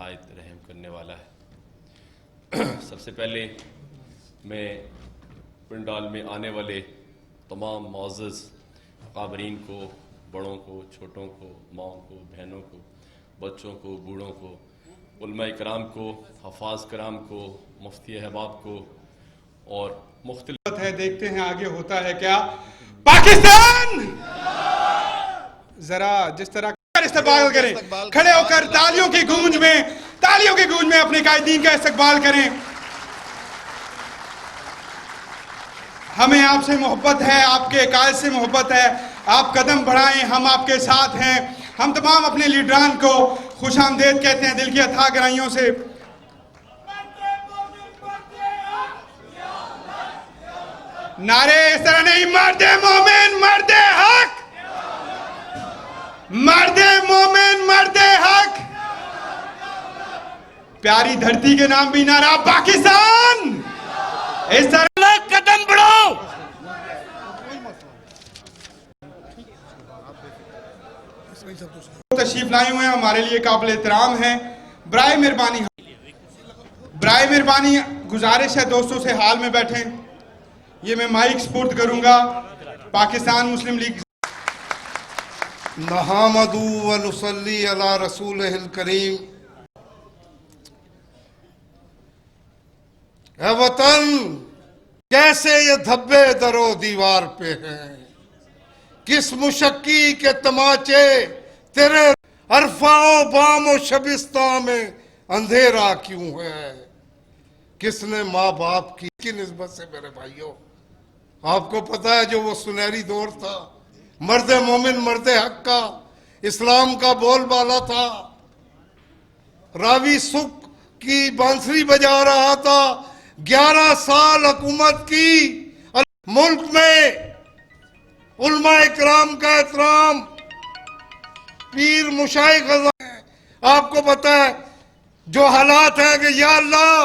نہایت رحم کرنے والا ہے۔ سب سے پہلے میں پنڈال میں آنے والے تمام معزز اکابرین کو، بڑوں کو، چھوٹوں کو، ماؤں کو، بہنوں کو، بچوں کو، بوڑھوں کو، علماء کرام کو، حفاظ کرام کو، مفتی احباب کو اور مختلف ہے، دیکھتے ہیں آگے ہوتا ہے کیا۔ پاکستان ذرا جس طرح استقبال کریں، کھڑے ہو کر تالیوں کی گونج میں اپنے قائدین کا استقبال کریں۔ ہمیں آپ سے محبت ہے، آپ کے قائد سے محبت ہے، آپ قدم بڑھائیں، ہم آپ کے ساتھ ہیں۔ ہم تمام اپنے لیڈران کو خوش آمدید کہتے ہیں دل کی اتھا گہرائیوں سے۔ نعرے اس طرح نہیں، مرد مومن مرد حق، مرد مومن مرد حق، پیاری دھرتی کے نام بھی نعرہ پاکستان، اس طرح قدم بڑھو۔ تشریف لائے ہوئے ہیں، ہمارے لیے قابل احترام ہیں۔ برائے مہربانی گزارش ہے دوستوں سے حال میں بیٹھیں۔ یہ میں مائک سپورٹ کروں گا پاکستان مسلم لیگ۔ نحمدہ و نصلی علی رسولہ الکریم۔ اے وطن، کیسے یہ دھبے در و دیوار پہ ہیں، کس مشکی کے تماچے تیرے عرفہ و بام و شبستہ میں اندھیرا کیوں ہے، کس نے ماں باپ کی نسبت سے میرے بھائیوں، آپ کو پتا ہے جو وہ سنہری دور تھا، مرد مومن مرد حق کا، اسلام کا بول بالا تھا، راوی سکھ کی بانسری بجا رہا تھا، 11 سال حکومت کی، ملک میں علماء اکرام کا احترام، پیر مشائخ آپ کو پتا ہے جو حالات ہیں کہ یا اللہ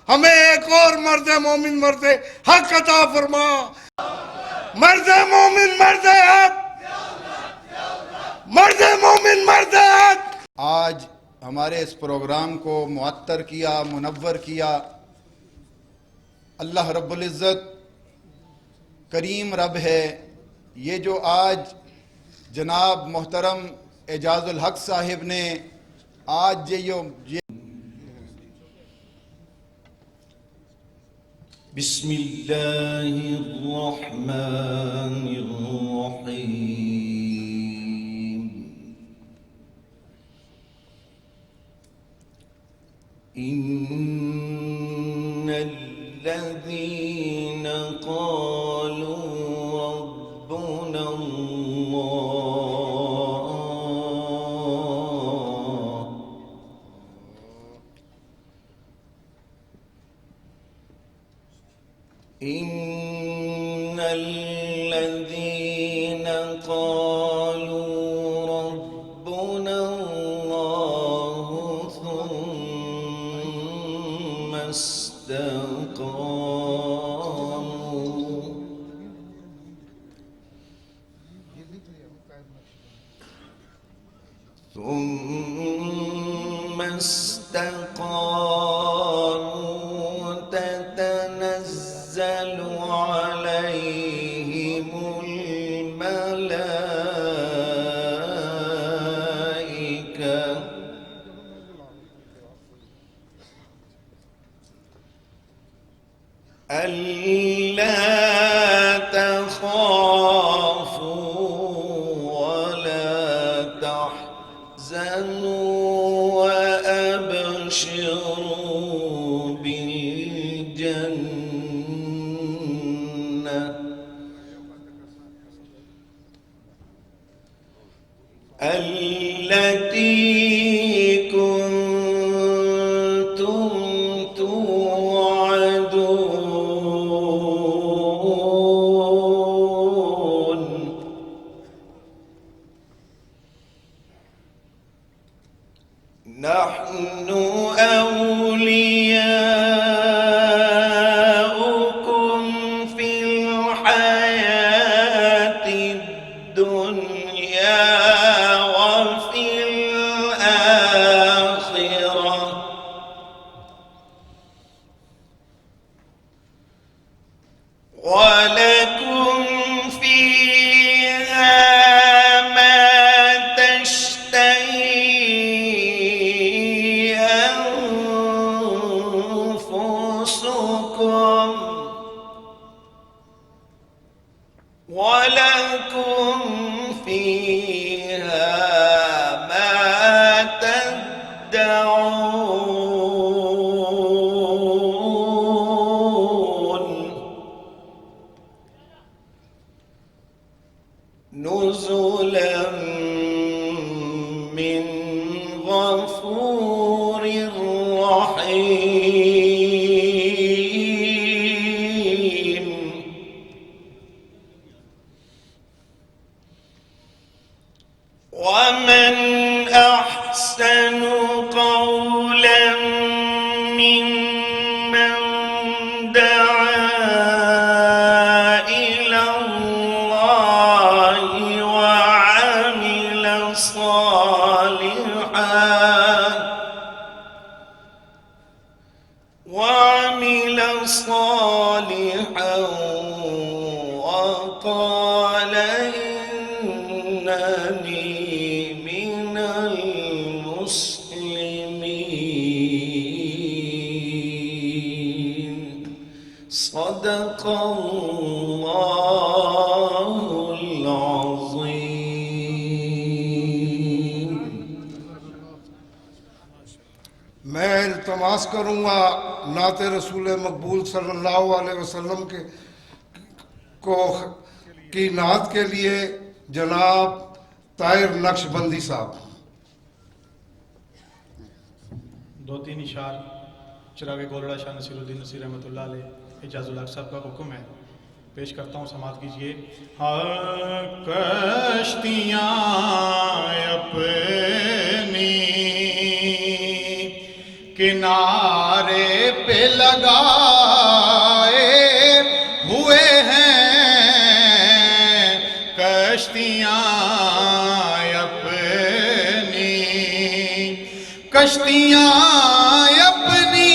ہمیں ایک اور مرد مومن مرد حق عطا فرما، مرد مومن مرد حق، مرد مومن مرد حق۔ آج ہمارے اس پروگرام کو معطر کیا، منور کیا، اللہ رب العزت کریم رب ہے۔ یہ جو آج جناب محترم اعجاز الحق صاحب نے آج یہ بسم اللہ الرحمن الرحیم۔ ان الذین قالوا ربنا اللہ ان الذین قالوا ربنا اللہ ثم استقاموا تتنزل عليهم الملائكة ألا تخافوا ولا تحزنوا وأبشروا بالجنة التي كنتم توعدون نحن أولياؤكم في الحياة الدنيا وفي ولكم فيها ما تشتهي أنفسكم ولكم فيها ما تدعون نزلا من غفور رحيم ومن أحسن قولا ممن دعا إلى الله وعمل صالحا وقال إنني من المسلمين صدق الله العظيم. میں التماس کروں گا نعت رسول مقبول صلی اللہ علیہ وسلم کی نعت کے لیے جناب طاہر نقش بندی صاحب. 2-3 اشعار چراغ گولڑا شاہ نصیر الدین نصیر رحمۃ اللہ علیہ اعجاز الحق صاحب کا حکم ہے، پیش کرتا ہوں، سماعت کیجئے. کشتیاں اپنی کنارے پہ لگائے ہوئے ہیں، کشتیاں اپنی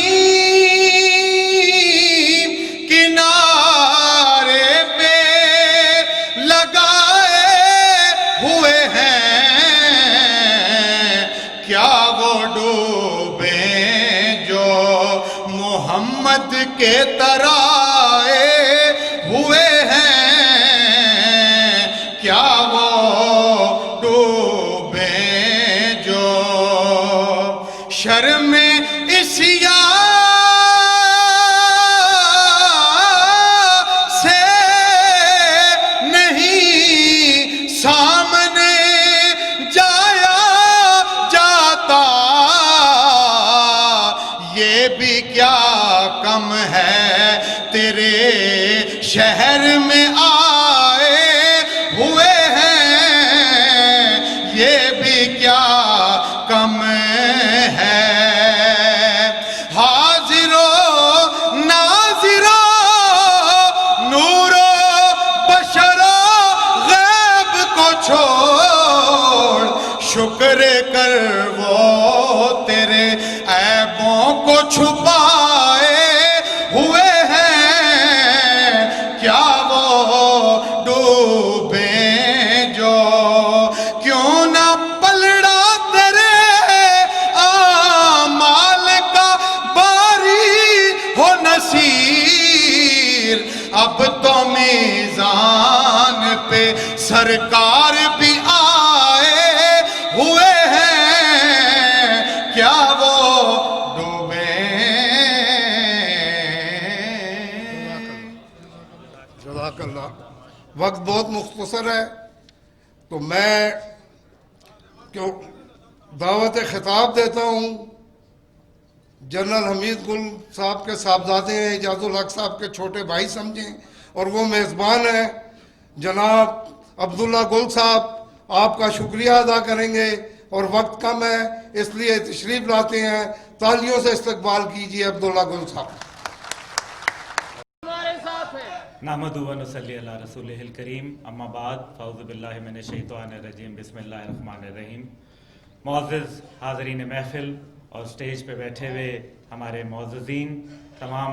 کنارے پہ لگائے ہوئے ہیں، کیا وہ ڈوبیں جو محمد کے ترائے ہوئے ہیں، کیا وہ ڈوبیں جو شرم سے نہیں سامنے جایا جاتا، یہ بھی کیا کم ہے تیرے شہر میں آئے ہوئے ہیں، یہ بھی کیا کم ہے. حاضر و ناظر و نور و بشر و غیب کو چھوڑ شکر کر وہ تیرے عیبوں کو چھپائے ہوئے ہیں، کیا وہ ڈوبیں جو کیوں نہ پلڑا تیرے اعمال کا باری ہو نصیر، اب تو میزان پہ سرکار بھی آئے ہوئے ہیں، کیا وہ جزاک اللہ. وقت بہت مختصر ہے تو میں دعوت خطاب دیتا ہوں. جنرل حمید گل صاحب کے صاحبزادے ہیں، اعجاز الحق صاحب کے چھوٹے بھائی سمجھیں، اور وہ میزبان ہیں جناب عبداللہ گل صاحب. آپ کا شکریہ ادا کریں گے اور وقت کم ہے اس لیے تشریف لاتے ہیں. تالیوں سے استقبال کیجیے عبداللہ گل صاحب. نحمد و نصلی علی رسولہ الکریم، اما بعد، فاعوذ باللہ من الشیطان الرجیم، بسم اللہ الرحمن الرحیم. معزز حاضرین محفل اور سٹیج پہ بیٹھے ہوئے ہمارے معززین، تمام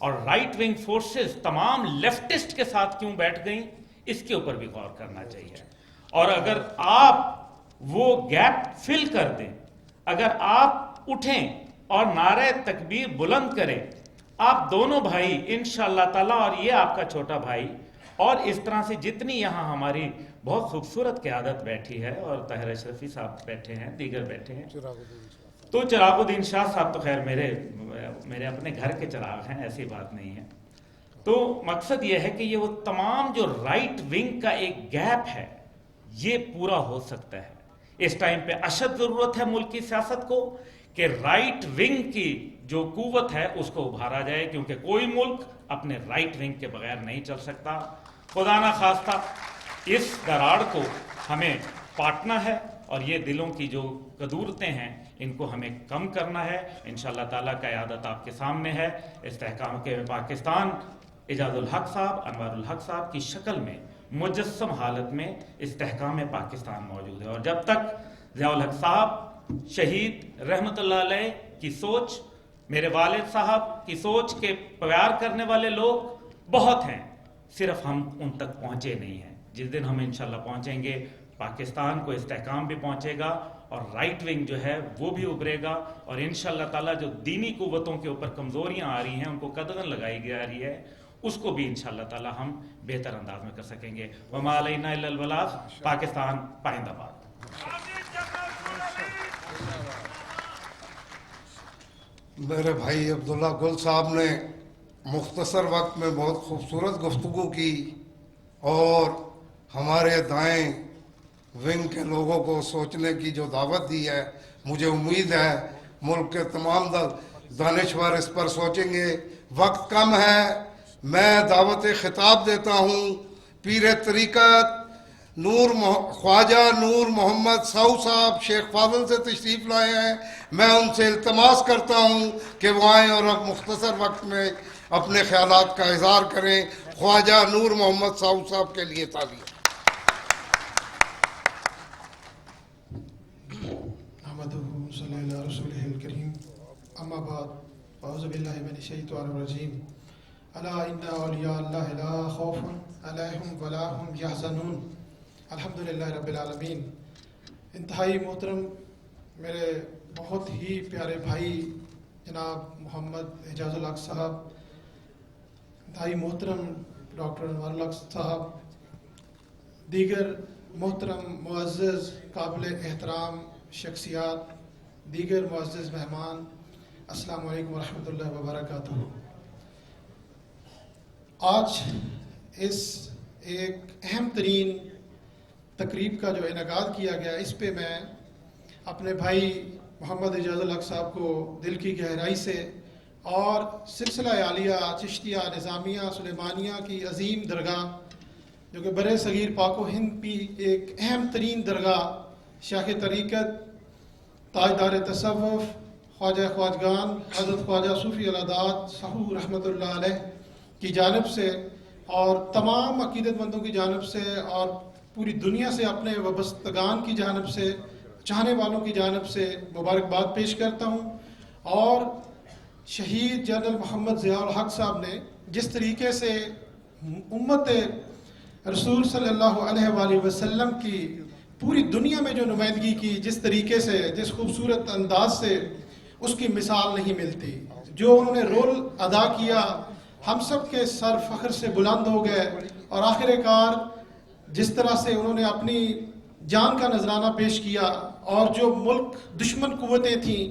اور رائٹ ونگ فورسز تمام لیفٹسٹ کے ساتھ کیوں بیٹھ گئیں، اس کے اوپر بھی غور کرنا چاہیے. اور اگر آپ وہ گیپ فل کر دیں، اگر آپ اٹھیں اور نعرہ تکبیر بلند کریں، آپ دونوں بھائی انشاءاللہ تعالیٰ، اور یہ آپ کا چھوٹا بھائی، اور اس طرح سے جتنی یہاں ہماری بہت خوبصورت قیادت بیٹھی ہے، اور طاہر اشرفی صاحب بیٹھے ہیں، دیگر بیٹھے ہیں، تو چراغ الدین شاہ صاحب تو خیر میرے اپنے گھر کے چراغ ہیں، ایسی بات نہیں ہے. تو مقصد یہ ہے کہ یہ وہ تمام جو رائٹ ونگ کا ایک گیپ ہے یہ پورا ہو سکتا ہے. اس ٹائم پہ اشد ضرورت ہے ملک کی سیاست کو کہ رائٹ ونگ کی جو قوت ہے اس کو ابھارا جائے، کیونکہ کوئی ملک اپنے رائٹ ونگ کے بغیر نہیں چل سکتا. خدا نہ خواستہ اس دراڑ کو ہمیں پاٹنا ہے، اور یہ دلوں کی جو قدورتیں ہیں ان کو ہمیں کم کرنا ہے. انشاءاللہ تعالیٰ قیادت آپ کے سامنے ہے. استحکام کے پاکستان اعجاز الحق صاحب، انوار الحق صاحب کی شکل میں مجسم حالت میں استحکام پاکستان موجود ہے. اور جب تک ضیاء الحق صاحب شہید رحمت اللہ علیہ کی سوچ، میرے والد صاحب کی سوچ کے پیار کرنے والے لوگ بہت ہیں، صرف ہم ان تک پہنچے نہیں ہیں. جس دن ہم انشاءاللہ پہنچیں گے، پاکستان کو استحکام بھی پہنچے گا، اور رائٹ ونگ جو ہے وہ بھی ابھرے گا، اور انشاءاللہ تعالیٰ جو دینی قوتوں کے اوپر کمزوریاں آ رہی ہیں ان کو قدغن لگائی جا رہی ہے، اس کو بھی انشاءاللہ تعالیٰ ہم بہتر انداز میں کر سکیں گے. وما علینا الا البلاغ. پاکستان پائندہ باد. میرے بھائی عبداللہ گل صاحب نے مختصر وقت میں بہت خوبصورت گفتگو کی، اور ہمارے دائیں ونگ کے لوگوں کو سوچنے کی جو دعوت دی ہے، مجھے امید ہے ملک کے تمام دانشور اس پر سوچیں گے. وقت کم ہے، میں دعوت خطاب دیتا ہوں پیر طریقت خواجہ نور محمد سعو صاحب شیخ فاضل سے تشریف لائے ہیں. میں ان سے التماس کرتا ہوں کہ وہ آئیں اور مختصر وقت میں اپنے خیالات کا اظہار کریں. خواجہ نور محمد سعو صاحب کے لیے تعلیم. نحمدہ صلی اللہ علیہ رسولہ الکریم. اما بعد اعوذ باللہ من الشیطان الرجیم. الا ان اولیاء اللہ لا خوف علیہم ولا هم یحزنون. الحمدللہ رب العالمین. انتہائی محترم میرے بہت ہی پیارے بھائی جناب محمد اعجاز الحق صاحب، انتہائی محترم ڈاکٹر انوار الحق صاحب، دیگر محترم معزز قابل احترام شخصیات، دیگر معزز مہمان، السلام علیکم ورحمۃ اللہ وبرکاتہ. آج اس ایک اہم ترین تقریب کا جو انعقاد کیا گیا، اس پہ میں اپنے بھائی محمد اعجاز الحق صاحب کو دل کی گہرائی سے، اور سلسلہ عالیہ چشتیہ نظامیہ سلیمانیہ کی عظیم درگاہ جو کہ برِ صغیر پاک و ہند کی ایک اہم ترین درگاہ، شیخ طریقت تاجدار تصوف خواجہ خواجگان حضرت خواجہ صوفی العداد صاحب رحمۃ اللہ علیہ کی جانب سے، اور تمام عقیدت مندوں کی جانب سے، اور پوری دنیا سے اپنے وابستگان کی جانب سے، چاہنے والوں کی جانب سے مبارکباد پیش کرتا ہوں. اور شہید جنرل محمد ضیاء الحق صاحب نے جس طریقے سے امت رسول صلی اللہ علیہ وآلہ وسلم کی پوری دنیا میں جو نمائندگی کی، جس طریقے سے، جس خوبصورت انداز سے، اس کی مثال نہیں ملتی. جو انہوں نے رول ادا کیا، ہم سب کے سر فخر سے بلند ہو گئے، اور آخر کار جس طرح سے انہوں نے اپنی جان کا نذرانہ پیش کیا، اور جو ملک دشمن قوتیں تھیں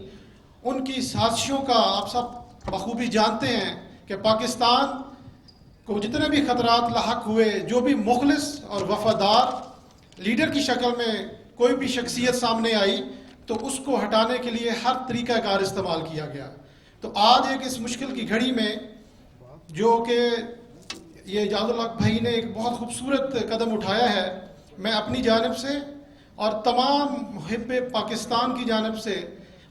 ان کی سازشوں کا آپ سب بخوبی جانتے ہیں کہ پاکستان کو جتنے بھی خطرات لاحق ہوئے، جو بھی مخلص اور وفادار لیڈر کی شکل میں کوئی بھی شخصیت سامنے آئی تو اس کو ہٹانے کے لیے ہر طریقہ کار استعمال کیا گیا. تو آج ایک اس مشکل کی گھڑی میں جو کہ یہ اعجاز الحق بھائی نے ایک بہت خوبصورت قدم اٹھایا ہے، میں اپنی جانب سے اور تمام محب پاکستان کی جانب سے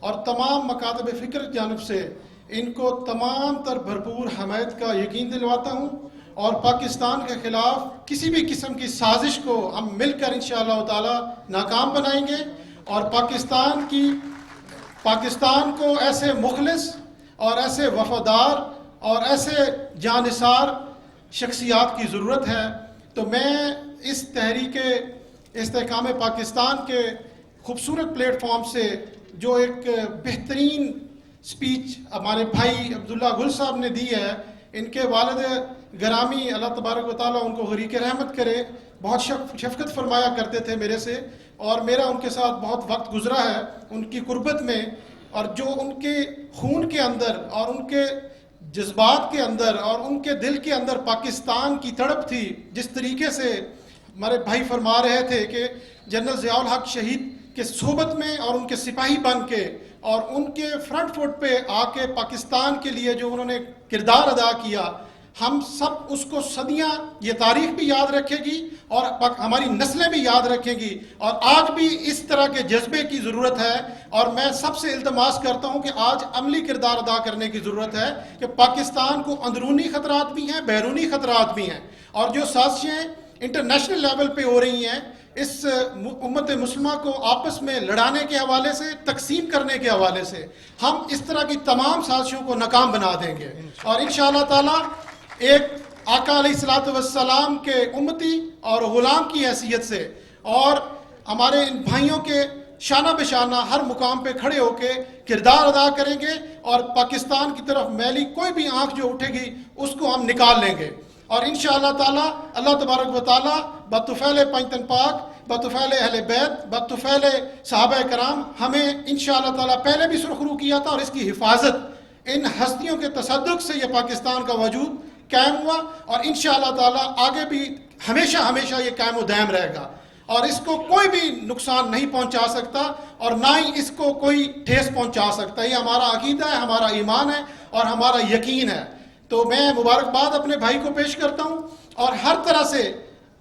اور تمام مکاتب فکر کی جانب سے ان کو تمام تر بھرپور حمایت کا یقین دلواتا ہوں، اور پاکستان کے خلاف کسی بھی قسم کی سازش کو ہم مل کر انشاءاللہ تعالی ناکام بنائیں گے، اور پاکستان کو ایسے مخلص اور ایسے وفادار اور ایسے جانثار شخصیات کی ضرورت ہے. تو میں اس تحریک استحکام پاکستان کے خوبصورت پلیٹ فارم سے جو ایک بہترین سپیچ ہمارے بھائی عبداللہ گل صاحب نے دی ہے، ان کے والد گرامی اللہ تبارک و تعالیٰ ان کو غریق رحمت کرے، بہت شفقت فرمایا کرتے تھے میرے سے، اور میرا ان کے ساتھ بہت وقت گزرا ہے ان کی قربت میں. اور جو ان کے خون کے اندر اور ان کے جذبات کے اندر اور ان کے دل کے اندر پاکستان کی تڑپ تھی، جس طریقے سے ہمارے بھائی فرما رہے تھے کہ جنرل ضیاء الحق شہید کے صحبت میں اور ان کے سپاہی بن کے اور ان کے فرنٹ فٹ پہ آ کے پاکستان کے لیے جو انہوں نے کردار ادا کیا، ہم سب اس کو صدیاں یہ تاریخ بھی یاد رکھے گی اور ہماری نسلیں بھی یاد رکھیں گی. اور آج بھی اس طرح کے جذبے کی ضرورت ہے، اور میں سب سے التماس کرتا ہوں کہ آج عملی کردار ادا کرنے کی ضرورت ہے کہ پاکستان کو اندرونی خطرات بھی ہیں، بیرونی خطرات بھی ہیں، اور جو سازشیں انٹرنیشنل لیول پہ ہو رہی ہیں اس امت مسلمہ کو آپس میں لڑانے کے حوالے سے، تقسیم کرنے کے حوالے سے، ہم اس طرح کی تمام سازشوں کو ناکام بنا دیں گے. اور انشاءاللہ تعالی ایک آقا علیہ الصلوۃ والسلام کے امتی اور غلام کی حیثیت سے اور ہمارے ان بھائیوں کے شانہ بشانہ ہر مقام پہ کھڑے ہو کے کردار ادا کریں گے، اور پاکستان کی طرف میلی کوئی بھی آنکھ جو اٹھے گی اس کو ہم نکال لیں گے. اور انشاءاللہ تعالی اللہ تبارک و تعالی بطفیل پنجتن پاک، بطفیل اہل بیت، بطفیل صحابہ کرام ہمیں انشاءاللہ تعالی پہلے بھی سرخرو کیا تھا، اور اس کی حفاظت ان ہستیوں کے تصدق سے یہ پاکستان کا وجود قائم ہوا، اور انشاءاللہ تعالی آگے بھی ہمیشہ ہمیشہ یہ قائم و دائم رہے گا، اور اس کو کوئی بھی نقصان نہیں پہنچا سکتا اور نہ ہی اس کو کوئی ٹھیس پہنچا سکتا. یہ ہمارا عقیدہ ہے، ہمارا ایمان ہے اور ہمارا یقین ہے. تو میں مبارکباد اپنے بھائی کو پیش کرتا ہوں، اور ہر طرح سے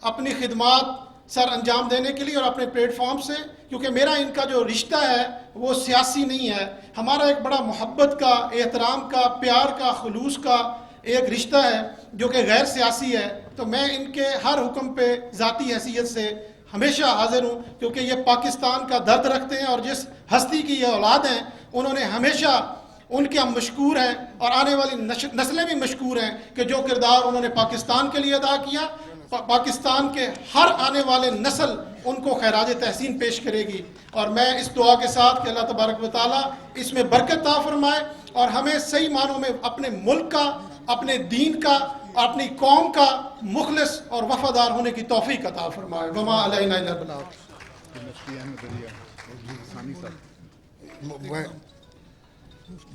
اپنی خدمات سر انجام دینے کے لیے اور اپنے پلیٹ فارم سے، کیونکہ میرا ان کا جو رشتہ ہے وہ سیاسی نہیں ہے، ہمارا ایک بڑا محبت کا، احترام کا، پیار کا، خلوص کا ایک رشتہ ہے جو کہ غیر سیاسی ہے. تو میں ان کے ہر حکم پہ ذاتی حیثیت سے ہمیشہ حاضر ہوں، کیونکہ یہ پاکستان کا درد رکھتے ہیں، اور جس ہستی کی یہ اولاد ہیں انہوں نے ہمیشہ، ان کے ہم مشکور ہیں اور آنے والی نسلیں بھی مشکور ہیں کہ جو کردار انہوں نے پاکستان کے لیے ادا کیا، پاکستان کے ہر آنے والے نسل ان کو خراج تحسین پیش کرے گی. اور میں اس دعا کے ساتھ کہ اللہ تبارک و تعالیٰ اس میں برکت عطا فرمائے اور ہمیں صحیح معنوں میں اپنے ملک کا، اپنے دین کا، اپنی قوم کا مخلص اور وفادار ہونے کی توفیق عطا فرمائے. وما علینا الا البلاغ.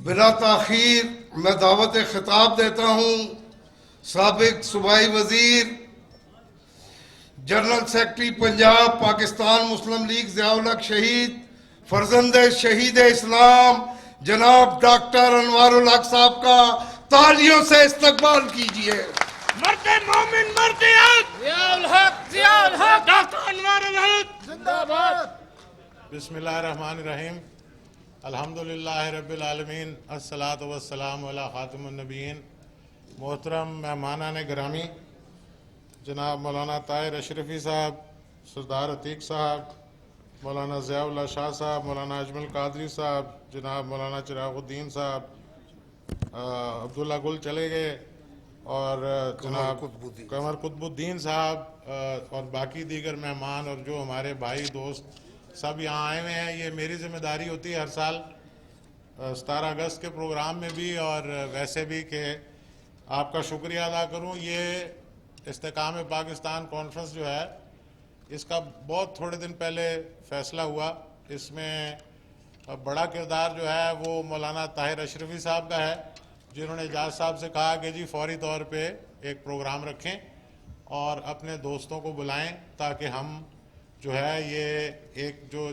بلا تاخیر میں دعوت خطاب دیتا ہوں سابق صوبائی وزیر، جنرل سیکرٹری پنجاب پاکستان مسلم لیگ ضیاء الحق شہید، فرزند شہید اسلام جناب ڈاکٹر انوار الحق صاحب کا تالیوں سے استقبال کیجئے. مرد مومن مرد حق ضیاء الحق ڈاکٹر انوار الحق زندہ باد. بسم اللہ الرحمن الرحیم. الحمدللہ رب العالمین، الصلاۃ والسلام علی خاتم النبیین. محترم مہمانان گرامی، جناب مولانا طاہر اشرفی صاحب، سردار عتیق صاحب، مولانا ضیاء اللہ شاہ صاحب، مولانا اجمل قادری صاحب، جناب مولانا چراغ الدین صاحب، عبداللہ گل چلے گئے، اور جناب قمر قطب الدین صاحب اور باقی دیگر مہمان اور جو ہمارے بھائی دوست سب یہاں آئے ہوئے ہیں. یہ میری ذمہ داری ہوتی ہے ہر سال 17 اگست کے پروگرام میں بھی اور ویسے بھی کہ آپ کا شکریہ ادا کروں. یہ استحکام پاکستان کانفرنس جو ہے اس کا بہت تھوڑے دن پہلے فیصلہ ہوا. اس میں بڑا کردار جو ہے وہ مولانا طاہر اشرفی صاحب کا ہے، جنہوں نے اجاز صاحب سے کہا کہ جی فوری طور پہ ایک پروگرام رکھیں اور اپنے دوستوں کو بلائیں تاکہ ہم جو ہے یہ ایک جو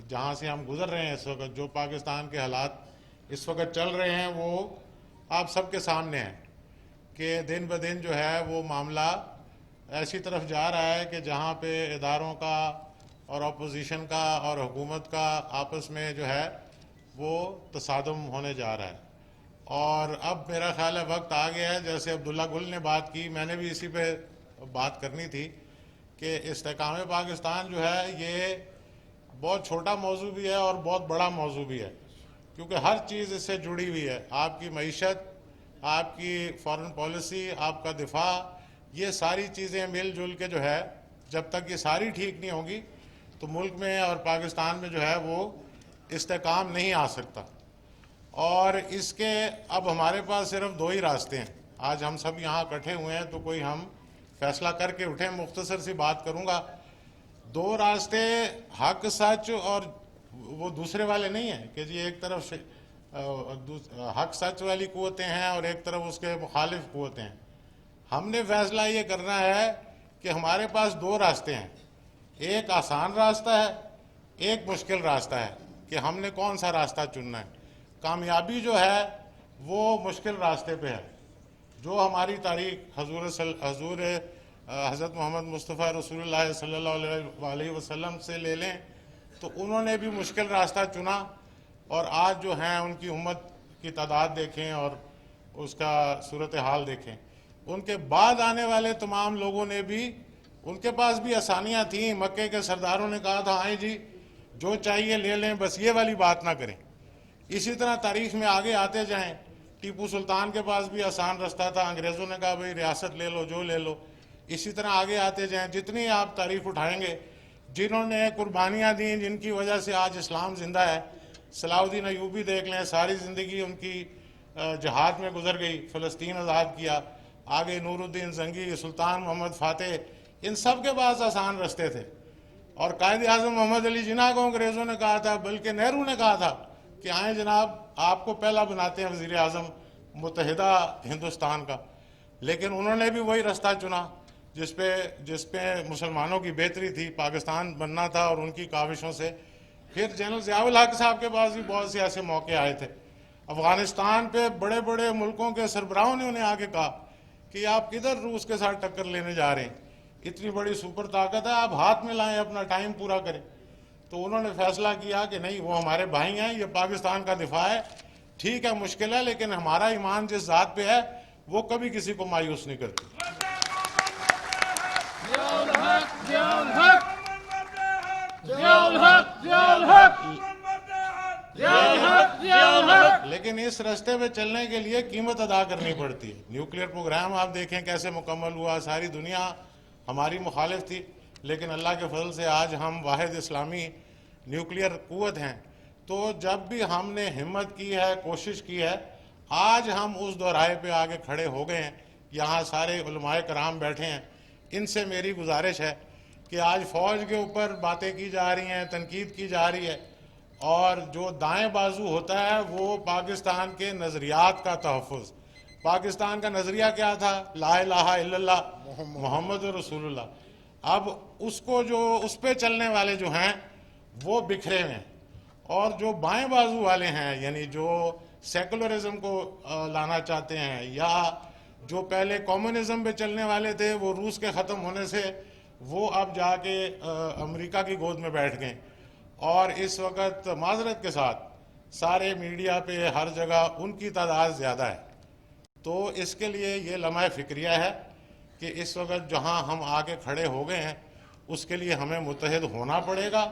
جہاں سے ہم گزر رہے ہیں اس وقت، جو پاکستان کے حالات اس وقت چل رہے ہیں وہ آپ سب کے سامنے ہیں کہ دن بدن جو ہے وہ معاملہ ایسی طرف جا رہا ہے کہ جہاں پہ اداروں کا اور اپوزیشن کا اور حکومت کا آپس میں جو ہے وہ تصادم ہونے جا رہا ہے. اور اب میرا خیال ہے وقت آ گیا ہے، جیسے عبداللہ گل نے بات کی، میں نے بھی اسی پہ بات کرنی تھی کہ استحکام پاکستان جو ہے یہ بہت چھوٹا موضوع بھی ہے اور بہت بڑا موضوع بھی ہے، کیونکہ ہر چیز اس سے جڑی ہوئی ہے. آپ کی معیشت، آپ کی فارن پالیسی، آپ کا دفاع، یہ ساری چیزیں مل جل کے جو ہے جب تک یہ ساری ٹھیک نہیں ہوگی تو ملک میں اور پاکستان میں جو ہے وہ استحکام نہیں آ سکتا. اور اس کے اب ہمارے پاس صرف 2 ہی راستے ہیں. آج ہم سب یہاں اکٹھے ہوئے ہیں تو کوئی ہم فیصلہ کر کے اٹھیں. مختصر سی بات کروں گا. 2 راستے، حق سچ، اور وہ دوسرے والے نہیں ہیں کہ جی ایک طرف حق سچ والی قوتیں ہیں اور ایک طرف اس کے مخالف قوتیں ہیں. ہم نے فیصلہ یہ کرنا ہے کہ ہمارے پاس 2 راستے ہیں. ایک آسان راستہ ہے، ایک مشکل راستہ ہے کہ ہم نے کون سا راستہ چننا ہے. کامیابی جو ہے وہ مشکل راستے پہ ہے. جو ہماری تاریخ حضور حضرت محمد مصطفیٰ رسول اللہ صلی اللہ علیہ وسلم سے لے لیں تو انہوں نے بھی مشکل راستہ چنا، اور آج جو ہیں ان کی امت کی تعداد دیکھیں اور اس کا صورتحال دیکھیں. ان کے بعد آنے والے تمام لوگوں نے بھی، ان کے پاس بھی آسانیاں تھیں. مکے کے سرداروں نے کہا تھا آئیں جی جو چاہیے لے لیں، بس یہ والی بات نہ کریں. اسی طرح تاریخ میں آگے آتے جائیں. ٹیپو سلطان کے پاس بھی آسان راستہ تھا، انگریزوں نے کہا بھئی ریاست لے لو، جو لے لو. اسی طرح آگے آتے جائیں. جتنی آپ تاریخ اٹھائیں گے، جنہوں نے قربانیاں دیں، جن کی وجہ سے آج اسلام زندہ ہے. صلاح الدین ایوبی دیکھ لیں، ساری زندگی ان کی جہاد میں گزر گئی، فلسطین آزاد کیا. آگے نور الدین زنگی، سلطان محمد فاتح، ان سب کے پاس آسان راستے تھے. اور قائد اعظم محمد علی جناح کو انگریزوں نے کہا تھا، بلکہ نہرو نے کہا تھا کہ آئیں جناب آپ کو پہلا بناتے ہیں وزیر اعظم متحدہ ہندوستان کا. لیکن انہوں نے بھی وہی راستہ چنا جس پہ مسلمانوں کی بہتری تھی، پاکستان بننا تھا، اور ان کی کاوشوں سے. پھر جنرل ضیاء الحق صاحب کے پاس بھی بہت سے ایسے موقع آئے تھے. افغانستان پہ بڑے بڑے ملکوں کے سربراہوں نے انہیں آگے کہا کہ آپ کدھر روس کے ساتھ ٹکر لینے جا رہے ہیں، اتنی بڑی سپر طاقت ہے، آپ ہاتھ میں لائیں، اپنا ٹائم پورا کریں. تو انہوں نے فیصلہ کیا کہ نہیں، وہ ہمارے بھائی ہیں، یہ پاکستان کا دفاع ہے. ٹھیک ہے مشکل ہے، لیکن ہمارا ایمان جس ذات پہ ہے وہ کبھی کسی کو مایوس نہیں کرتی. لیکن اس راستے پہ چلنے کے لیے قیمت ادا کرنی پڑتی ہے. نیوکلیئر پروگرام آپ دیکھیں کیسے مکمل ہوا. ساری دنیا ہماری مخالف تھی، لیکن اللہ کے فضل سے آج ہم واحد اسلامی نیوکلیئر قوت ہیں. تو جب بھی ہم نے ہمت کی ہے، کوشش کی ہے، آج ہم اس دورائے پہ آگے کھڑے ہو گئے ہیں. یہاں سارے علماء کرام بیٹھے ہیں. ان سے میری گزارش ہے کہ آج فوج کے اوپر باتیں کی جا رہی ہیں، تنقید کی جا رہی ہے، اور جو دائیں بازو ہوتا ہے وہ پاکستان کے نظریات کا تحفظ. پاکستان کا نظریہ کیا تھا؟ لا الہ الا اللہ محمد رسول اللہ. اب اس پہ چلنے والے جو ہیں وہ بکھرے ہوئے ہیں، اور جو بائیں بازو والے ہیں، یعنی جو سیکولرزم کو لانا چاہتے ہیں، یا جو پہلے کمیونزم پہ چلنے والے تھے، وہ روس کے ختم ہونے سے وہ اب جا کے امریکہ کی گود میں بیٹھ گئے. اور اس وقت معذرت کے ساتھ سارے میڈیا پہ ہر جگہ ان کی تعداد زیادہ ہے. تو اس کے لیے یہ لمحہ فکریہ ہے کہ اس وقت جہاں ہم آگے کھڑے ہو گئے ہیں اس کے لیے ہمیں متحد ہونا پڑے گا.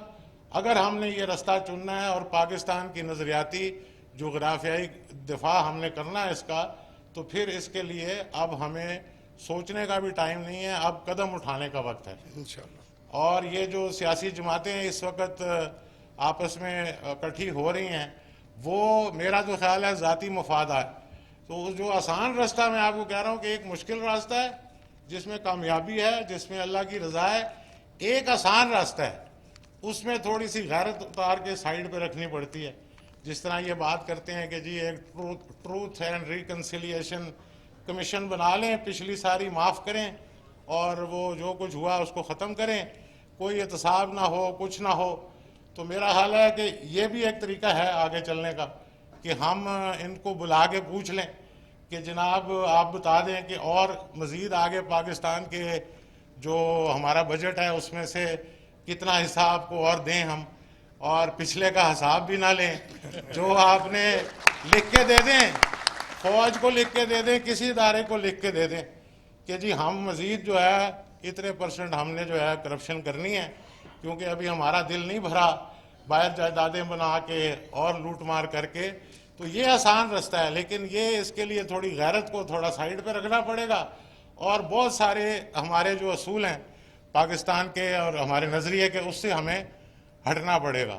اگر ہم نے یہ راستہ چننا ہے اور پاکستان کی نظریاتی جغرافیائی دفاع ہم نے کرنا ہے اس کا، تو پھر اس کے لیے اب ہمیں سوچنے کا بھی ٹائم نہیں ہے، اب قدم اٹھانے کا وقت ہے انشاءاللہ. اور یہ جو سیاسی جماعتیں اس وقت آپس میں اکٹھی ہو رہی ہیں، وہ میرا جو خیال ہے ذاتی مفاد ہے. تو جو آسان راستہ میں آپ کو کہہ رہا ہوں کہ ایک مشکل راستہ ہے جس میں کامیابی ہے، جس میں اللہ کی رضا ہے. ایک آسان راستہ ہے، اس میں تھوڑی سی غیرت اتار کے سائیڈ پہ رکھنی پڑتی ہے. جس طرح یہ بات کرتے ہیں کہ جی ایک ٹروتھ اینڈ ریکنسیلیشن کمیشن بنا لیں، پچھلی ساری معاف کریں اور وہ جو کچھ ہوا اس کو ختم کریں، کوئی احتساب نہ ہو، کچھ نہ ہو. تو میرا حال ہے کہ یہ بھی ایک طریقہ ہے آگے چلنے کا کہ ہم ان کو بلا کے پوچھ لیں کہ جناب آپ بتا دیں کہ اور مزید آگے پاکستان کے جو ہمارا بجٹ ہے اس میں سے کتنا حصہ آپ کو اور دیں ہم، اور پچھلے کا حساب بھی نہ لیں. جو آپ نے لکھ کے دے دیں، فوج کو لکھ کے دے دیں، کسی ادارے کو لکھ کے دے دیں کہ جی ہم مزید جو ہے اتنے % ہم نے جو ہے کرپشن کرنی ہے، کیونکہ ابھی ہمارا دل نہیں بھرا باہر جائیدادیں بنا کے اور لوٹ مار کر کے. تو یہ آسان رستہ ہے، لیکن یہ اس کے لیے تھوڑی غیرت کو تھوڑا سائیڈ پہ رکھنا پڑے گا، اور بہت سارے ہمارے جو اصول ہیں پاکستان کے اور ہمارے نظریے کے، اس سے ہمیں ہٹنا پڑے گا۔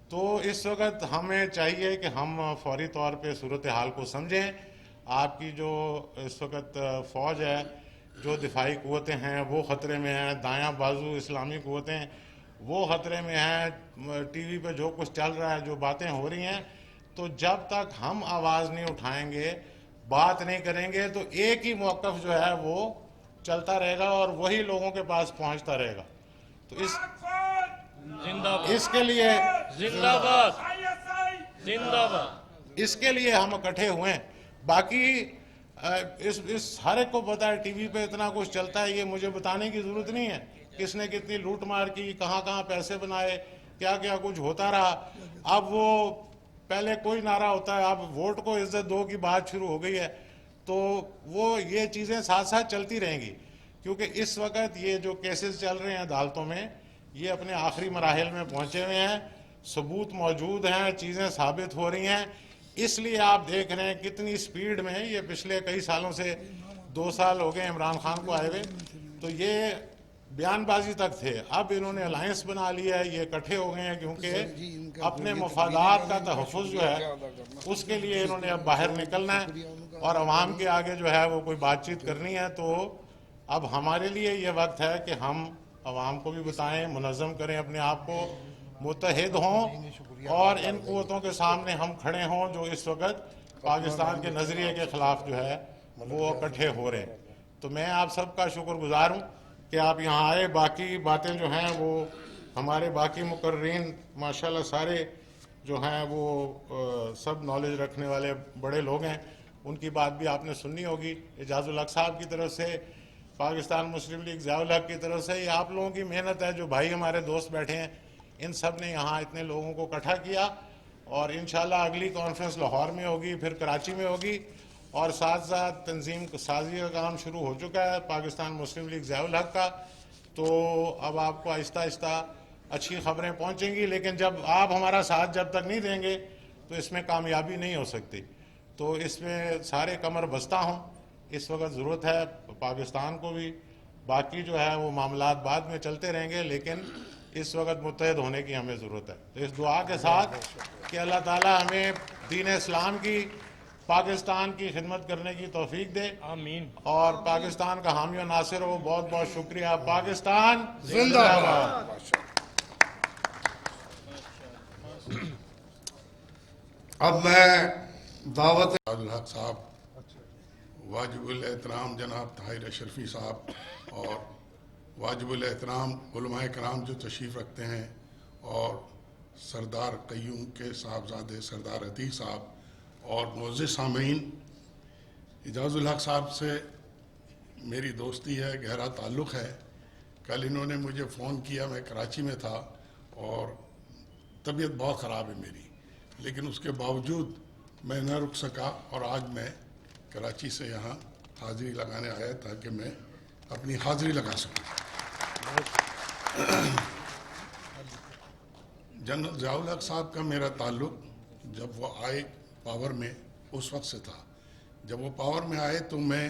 تو اس وقت ہمیں چاہیے کہ ہم فوری طور پہ صورتحال کو سمجھیں۔ آپ کی جو اس وقت فوج ہے، جو دفاعی قوتیں ہیں وہ خطرے میں ہیں، دایاں بازو اسلامی قوتیں وہ خطرے میں ہیں، ٹی وی پہ جو کچھ چل رہا ہے، جو باتیں ہو رہی ہیں، تو جب تک ہم آواز نہیں اٹھائیں گے، بات نہیں کریں گے، تو ایک ہی موقف جو ہے وہ چلتا رہے گا اور وہی لوگوں کے پاس پہنچتا رہے گا۔ تو اس کے لیے زندہ باد، زندہ باد، اس کے لیے ہم اکٹھے ہوئے ہیں۔ باقی اس ہر ایک کو پتا ہے، ٹی وی پہ اتنا کچھ چلتا ہے، یہ مجھے بتانے کی ضرورت نہیں ہے کس نے کتنی لوٹ مار کی، کہاں کہاں پیسے بنائے، کیا کیا کچھ ہوتا رہا۔ اب وہ پہلے کوئی نعرہ ہوتا ہے، اب ووٹ کو عزت دو کی بات شروع ہو گئی ہے، تو وہ یہ چیزیں ساتھ ساتھ چلتی رہیں گی، کیونکہ اس وقت یہ جو کیسز چل رہے ہیں عدالتوں میں، یہ اپنے آخری مراحل میں پہنچے ہوئے ہیں، ثبوت موجود ہیں، چیزیں ثابت ہو رہی ہیں۔ اس لیے آپ دیکھ رہے ہیں کتنی سپیڈ میں، یہ پچھلے کئی سالوں سے 2 سال ہو گئے عمران خان کو آئے ہوئے، تو یہ بیان بازی تک تھے، اب انہوں نے الائنس بنا لیا ہے، یہ اکٹھے ہو گئے ہیں، کیونکہ اپنے مفادات کا تحفظ جو ہے اس کے لیے انہوں نے اب باہر نکلنا ہے اور عوام کے آگے جو ہے وہ کوئی بات چیت کرنی ہے۔ تو اب ہمارے لیے یہ وقت ہے کہ ہم عوام کو بھی بتائیں، منظم کریں اپنے آپ کو، متحد ہوں اور ان قوتوں کے سامنے ہم کھڑے ہوں جو اس وقت پاکستان کے نظریے کے خلاف جو ہے وہ اکٹھے ہو رہے ہیں۔ تو میں آپ سب کا شکر گزار ہوں کہ آپ یہاں آئے۔ باقی باتیں جو ہیں وہ ہمارے باقی مقررین ماشاءاللہ سارے جو ہیں وہ سب نالج رکھنے والے بڑے لوگ ہیں، ان کی بات بھی آپ نے سننی ہوگی۔ اعجاز الحق صاحب کی طرف سے، پاکستان مسلم لیگ ضیاء الحق کی طرف سے، یہ آپ لوگوں کی محنت ہے، جو بھائی ہمارے دوست بیٹھے ہیں، ان سب نے یہاں اتنے لوگوں کو اکٹھا کیا، اور انشاءاللہ اگلی کانفرنس لاہور میں ہوگی، پھر کراچی میں ہوگی، اور ساتھ ساتھ تنظیم سازی کا کام شروع ہو چکا ہے پاکستان مسلم لیگ ضیاء الحق کا۔ تو اب آپ کو آہستہ آہستہ اچھی خبریں پہنچیں گی، لیکن جب آپ ہمارا ساتھ جب تک نہیں دیں گے تو اس میں کامیابی نہیں ہو سکتی۔ تو اس میں سارے کمر بستہ ہوں، اس وقت ضرورت ہے پاکستان کو بھی، باقی جو ہے وہ معاملات بعد میں چلتے رہیں گے، لیکن اس وقت متحد ہونے کی ہمیں ضرورت ہے۔ تو اس دعا کے ساتھ کہ اللہ تعالی ہمیں دین اسلام کی، پاکستان کی خدمت کرنے کی توفیق دے، آمین، اور پاکستان کا حامی و ناصر ہو۔ بہت بہت شکریہ۔ پاکستان زندہ باد۔ اب میں دعوت الحق صاحب، واجب الاحترام جناب طاہر اشرفی صاحب، اور واجب الاحترام علماء کرام جو تشریف رکھتے ہیں، اور سردار قیوم کے صاحبزادے سردار عتیق صاحب، اور معزز سامعین، اعجاز الحق صاحب سے میری دوستی ہے، گہرا تعلق ہے۔ کل انہوں نے مجھے فون کیا، میں کراچی میں تھا اور طبیعت بہت خراب ہے میری، لیکن اس کے باوجود میں نہ رک سکا، اور آج میں کراچی سے یہاں حاضری لگانے آیا تاکہ میں اپنی حاضری لگا سکوں۔ جنرل ضیاء الحق صاحب کا میرا تعلق جب وہ آئے پاور میں اس وقت سے تھا۔ جب وہ پاور میں آئے تو میں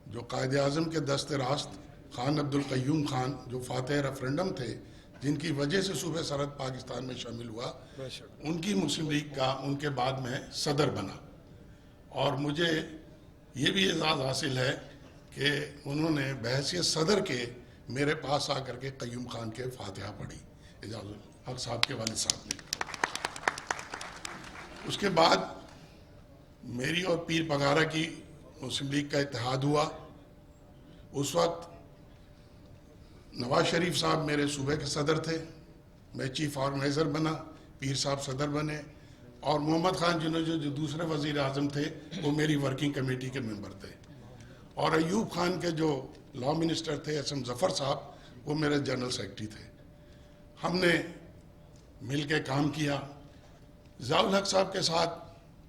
جو قائد اعظم کے دست راست خان عبد القیوم خان، جو فاتح ریفرنڈم تھے، جن کی وجہ سے صوبہ سرحد پاکستان میں شامل ہوا، ان کی مسلم لیگ کا ان کے بعد میں صدر بنا، اور مجھے یہ بھی اعزاز حاصل ہے کہ انہوں نے بحیثیت صدر کے میرے پاس آ کر کے قیوم خان کے فاتحہ پڑھی، اعجاز الحق صاحب کے والد صاحب نے۔ اس کے بعد میری اور پیر پگارا کی مسلم لیگ کا اتحاد ہوا۔ اس وقت نواز شریف صاحب میرے صوبے کے صدر تھے، میں چیف آرگنائزر بنا، پیر صاحب صدر بنے، اور محمد خان جنہوں جو دوسرے وزیر اعظم تھے وہ میری ورکنگ کمیٹی کے ممبر تھے، اور ایوب خان کے جو لا منسٹر تھے اسم ظفر صاحب وہ میرے جنرل سیکرٹری تھے۔ ہم نے مل کے کام کیا۔ ضیاء الحق صاحب کے ساتھ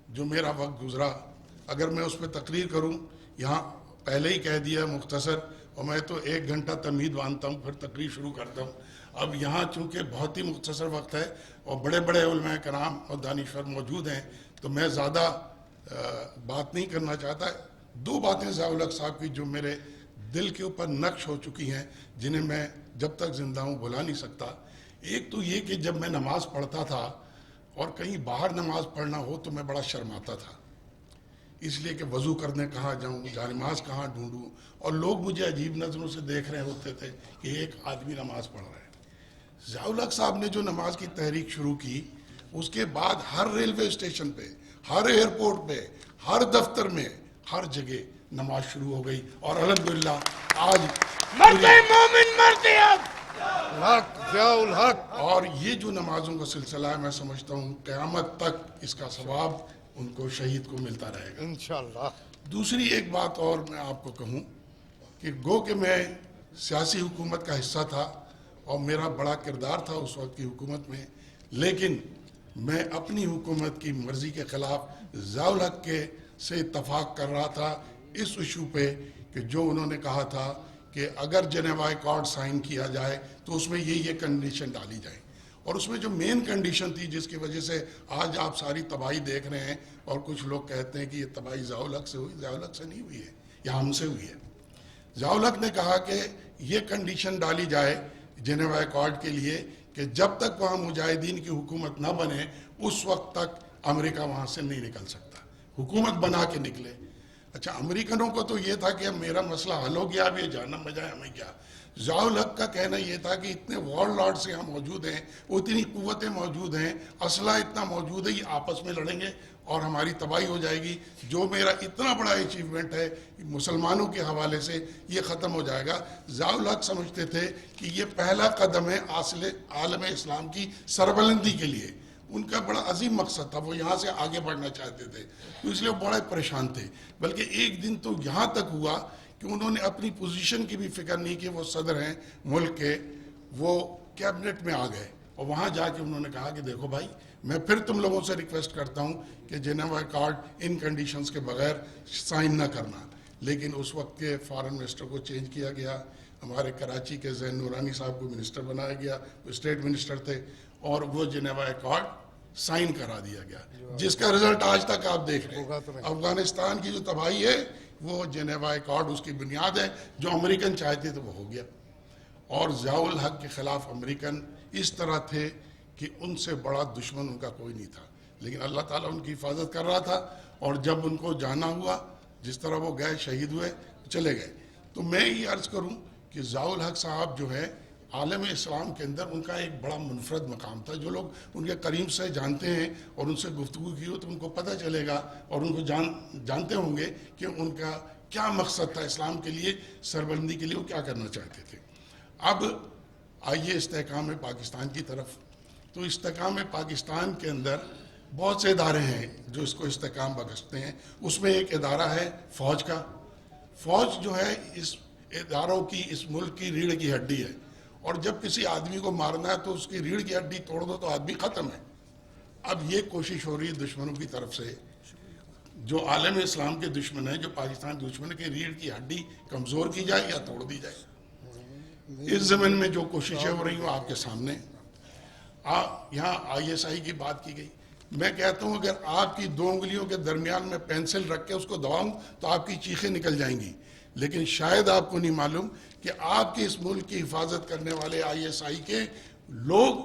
جو میرا وقت گزرا، اگر میں اس پہ تقریر کروں، یہاں پہلے ہی کہہ دیا مختصر، اور میں تو 1 گھنٹہ تمہید باندھتا ہوں پھر تقریر شروع کرتا ہوں. اب یہاں چونکہ بہت ہی مختصر وقت ہے اور بڑے بڑے علماء کرام اور دانشور موجود ہیں تو میں زیادہ بات نہیں کرنا چاہتا. 2 باتیں ضیاء الحق صاحب کی جو میرے دل کے اوپر نقش ہو چکی ہیں جنہیں میں جب تک زندہ ہوں بھلا نہیں سکتا. ایک تو یہ کہ جب میں نماز پڑھتا تھا اور کہیں باہر نماز پڑھنا ہو تو میں بڑا شرماتا تھا، اس لیے کہ وضو کرنے کہاں جاؤں، جانماز کہاں ڈھونڈوں، اور لوگ مجھے عجیب نظروں سے دیکھ رہے ہوتے تھے کہ ایک آدمی نماز پڑھ رہا ہے. ضیاء الحق صاحب نے جو نماز کی تحریک شروع کی، اس کے بعد ہر ریلوے اسٹیشن پہ، ہر ایئرپورٹ پہ، ہر دفتر میں، ہر جگہ نماز شروع ہو گئی. اور الحمدللہ آج مومن مرتے ضیاء الحق. اور یہ جو نمازوں کا سلسلہ ہے میں سمجھتا ہوں قیامت تک اس کا ثواب ان کو شہید کو ملتا رہے گا انشاءاللہ. دوسری ایک بات اور میں آپ کو کہوں کہ گو کہ میں سیاسی حکومت کا حصہ تھا اور میرا بڑا کردار تھا اس وقت کی حکومت میں، لیکن میں اپنی حکومت کی مرضی کے خلاف ضیاء الحق کے سے اتفاق کر رہا تھا اس ایشو پہ کہ جو انہوں نے کہا تھا کہ اگر جنیوا ایکارڈ سائن کیا جائے تو اس میں یہ کنڈیشن ڈالی جائے. اور اس میں جو مین کنڈیشن تھی جس کی وجہ سے آج آپ ساری تباہی دیکھ رہے ہیں اور کچھ لوگ کہتے ہیں کہ یہ تباہی ضیاء الحق سے ہوئی، ضیاء الحق سے نہیں ہوئی ہے، یہ ہم سے ہوئی ہے. ضیاء الحق نے کہا کہ یہ کنڈیشن ڈالی جائے جنیوا ایکارڈ کے لیے کہ جب تک وہاں مجاہدین کی حکومت نہ بنے اس وقت تک امریکہ وہاں سے نہیں نکل سکتا، حکومت بنا کے نکلے. اچھا، امریکنوں کو تو یہ تھا کہ میرا مسئلہ حل ہو گیا، اب یہ جہنم میں جائے ہمیں کیا. ضیاء الحق کا کہنا یہ تھا کہ اتنے وار لارڈز یہاں موجود ہیں، اتنی قوتیں موجود ہیں، اسلحہ اتنا موجود ہے، یہ آپس میں لڑیں گے اور ہماری تباہی ہو جائے گی. جو میرا اتنا بڑا اچیومنٹ ہے مسلمانوں کے حوالے سے یہ ختم ہو جائے گا. ضیاء الحق سمجھتے تھے کہ یہ پہلا قدم ہے عالم اسلام کی سربلندی کے لیے. ان کا بڑا عظیم مقصد تھا، وہ یہاں سے آگے بڑھنا چاہتے تھے، تو اس لیے وہ بڑے پریشان تھے. بلکہ ایک دن تو یہاں تک ہوا کہ انہوں نے اپنی پوزیشن کی بھی فکر نہیں کہ وہ صدر ہیں ملک کے، وہ کیبنٹ میں آ گئے اور وہاں جا کے انہوں نے کہا کہ دیکھو بھائی، میں پھر تم لوگوں سے ریکویسٹ کرتا ہوں کہ جنیوا ایکارڈ ان کنڈیشنز کے بغیر سائن نہ کرنا. لیکن اس وقت کے فارن منسٹر کو چینج کیا گیا، ہمارے کراچی کے زین نورانی صاحب کو منسٹر بنایا گیا، وہ اسٹیٹ منسٹر تھے، اور وہ جنیوا ایکارڈ سائن کرا دیا گیا، جس کا رزلٹ آج تک آپ دیکھ رہے ہیں. افغانستان کی جو تباہی ہے وہ جنیوا ایکارڈ اس کی بنیاد ہے. جو امریکن چاہتے تھے وہ ہو گیا. اور ضیاء الحق کے خلاف امریکن اس طرح تھے کہ ان سے بڑا دشمن ان کا کوئی نہیں تھا، لیکن اللہ تعالیٰ ان کی حفاظت کر رہا تھا. اور جب ان کو جانا ہوا، جس طرح وہ گئے، شہید ہوئے، چلے گئے. تو میں یہ عرض کروں کہ ضیاء الحق صاحب جو ہے عالم اسلام کے اندر ان کا ایک بڑا منفرد مقام تھا. جو لوگ ان کے قریب سے جانتے ہیں اور ان سے گفتگو کی ہو تو ان کو پتہ چلے گا اور ان کو جانتے ہوں گے کہ ان کا کیا مقصد تھا اسلام کے لیے، سربلندی کے لیے وہ کیا کرنا چاہتے تھے. اب آئیے استحکام پاکستان کی طرف. تو استحکام پاکستان کے اندر بہت سے ادارے ہیں جو اس کو استحکام بخشتے ہیں. اس میں ایک ادارہ ہے فوج کا. فوج جو ہے اس اداروں کی، اس ملک کی ریڑھ کی ہڈی ہے. اور جب کسی آدمی کو مارنا ہے تو اس کی ریڑھ کی ہڈی توڑ دو تو آدمی ختم ہے. اب یہ کوشش ہو رہی ہے دشمنوں کی طرف سے، جو عالم اسلام کے دشمن ہیں، جو پاکستان دشمن کی ریڑھ کی ہڈی کمزور کی جائے یا توڑ دی جائے. اس زمین میں جو کوششیں ہو رہی ہیں وہ آپ کے سامنے. یہاں ISI کی بات کی گئی. میں کہتا ہوں اگر آپ کی 2 انگلیوں کے درمیان میں پینسل رکھ کے اس کو دباؤں تو آپ کی چیخیں نکل جائیں گی. لیکن شاید آپ کو نہیں معلوم کہ آپ کے اس ملک کی حفاظت کرنے والے ISI کے لوگ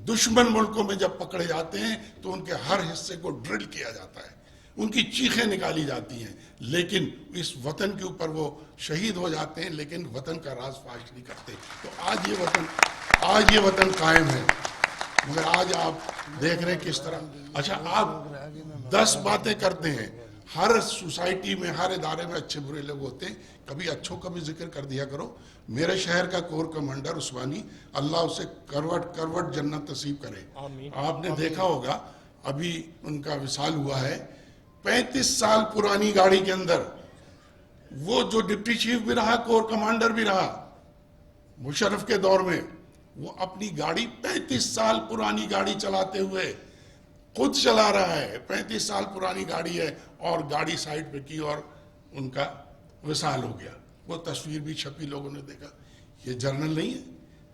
دشمن ملکوں میں جب پکڑے جاتے ہیں تو ان کے ہر حصے کو ڈرل کیا جاتا ہے، ان کی چیخیں نکالی جاتی ہیں، لیکن اس وطن کے اوپر وہ شہید ہو جاتے ہیں، لیکن وطن کا راز فاش نہیں کرتے. تو آج یہ وطن قائم ہے. مگر آج آپ دیکھ رہے ہیں کس طرح. اچھا، آپ 10 باتیں کرتے ہیں، ہر سوسائٹی میں، ہر ادارے میں اچھے برے لوگ ہوتے ہیں، کبھی اچھوں کا بھی ذکر کر دیا کرو. میرے شہر کا کور کمانڈر عثمانی، اللہ اسے کروٹ جنت نصیب کرے. آپ نے دیکھا ہوگا ابھی ان کا وصال ہوا ہے. 35 سال پرانی گاڑی کے اندر وہ جو ڈپٹی چیف بھی رہا، کور کمانڈر بھی رہا مشرف کے دور میں، وہ اپنی گاڑی 35 سال پرانی گاڑی چلاتے ہوئے خود چلا رہا ہے. 35 سال پرانی گاڑی ہے اور گاڑی سائڈ پہ کی اور ان کا وصال ہو گیا. وہ تصویر بھی چھپی، لوگوں نے دیکھا. یہ جرنل نہیں ہے،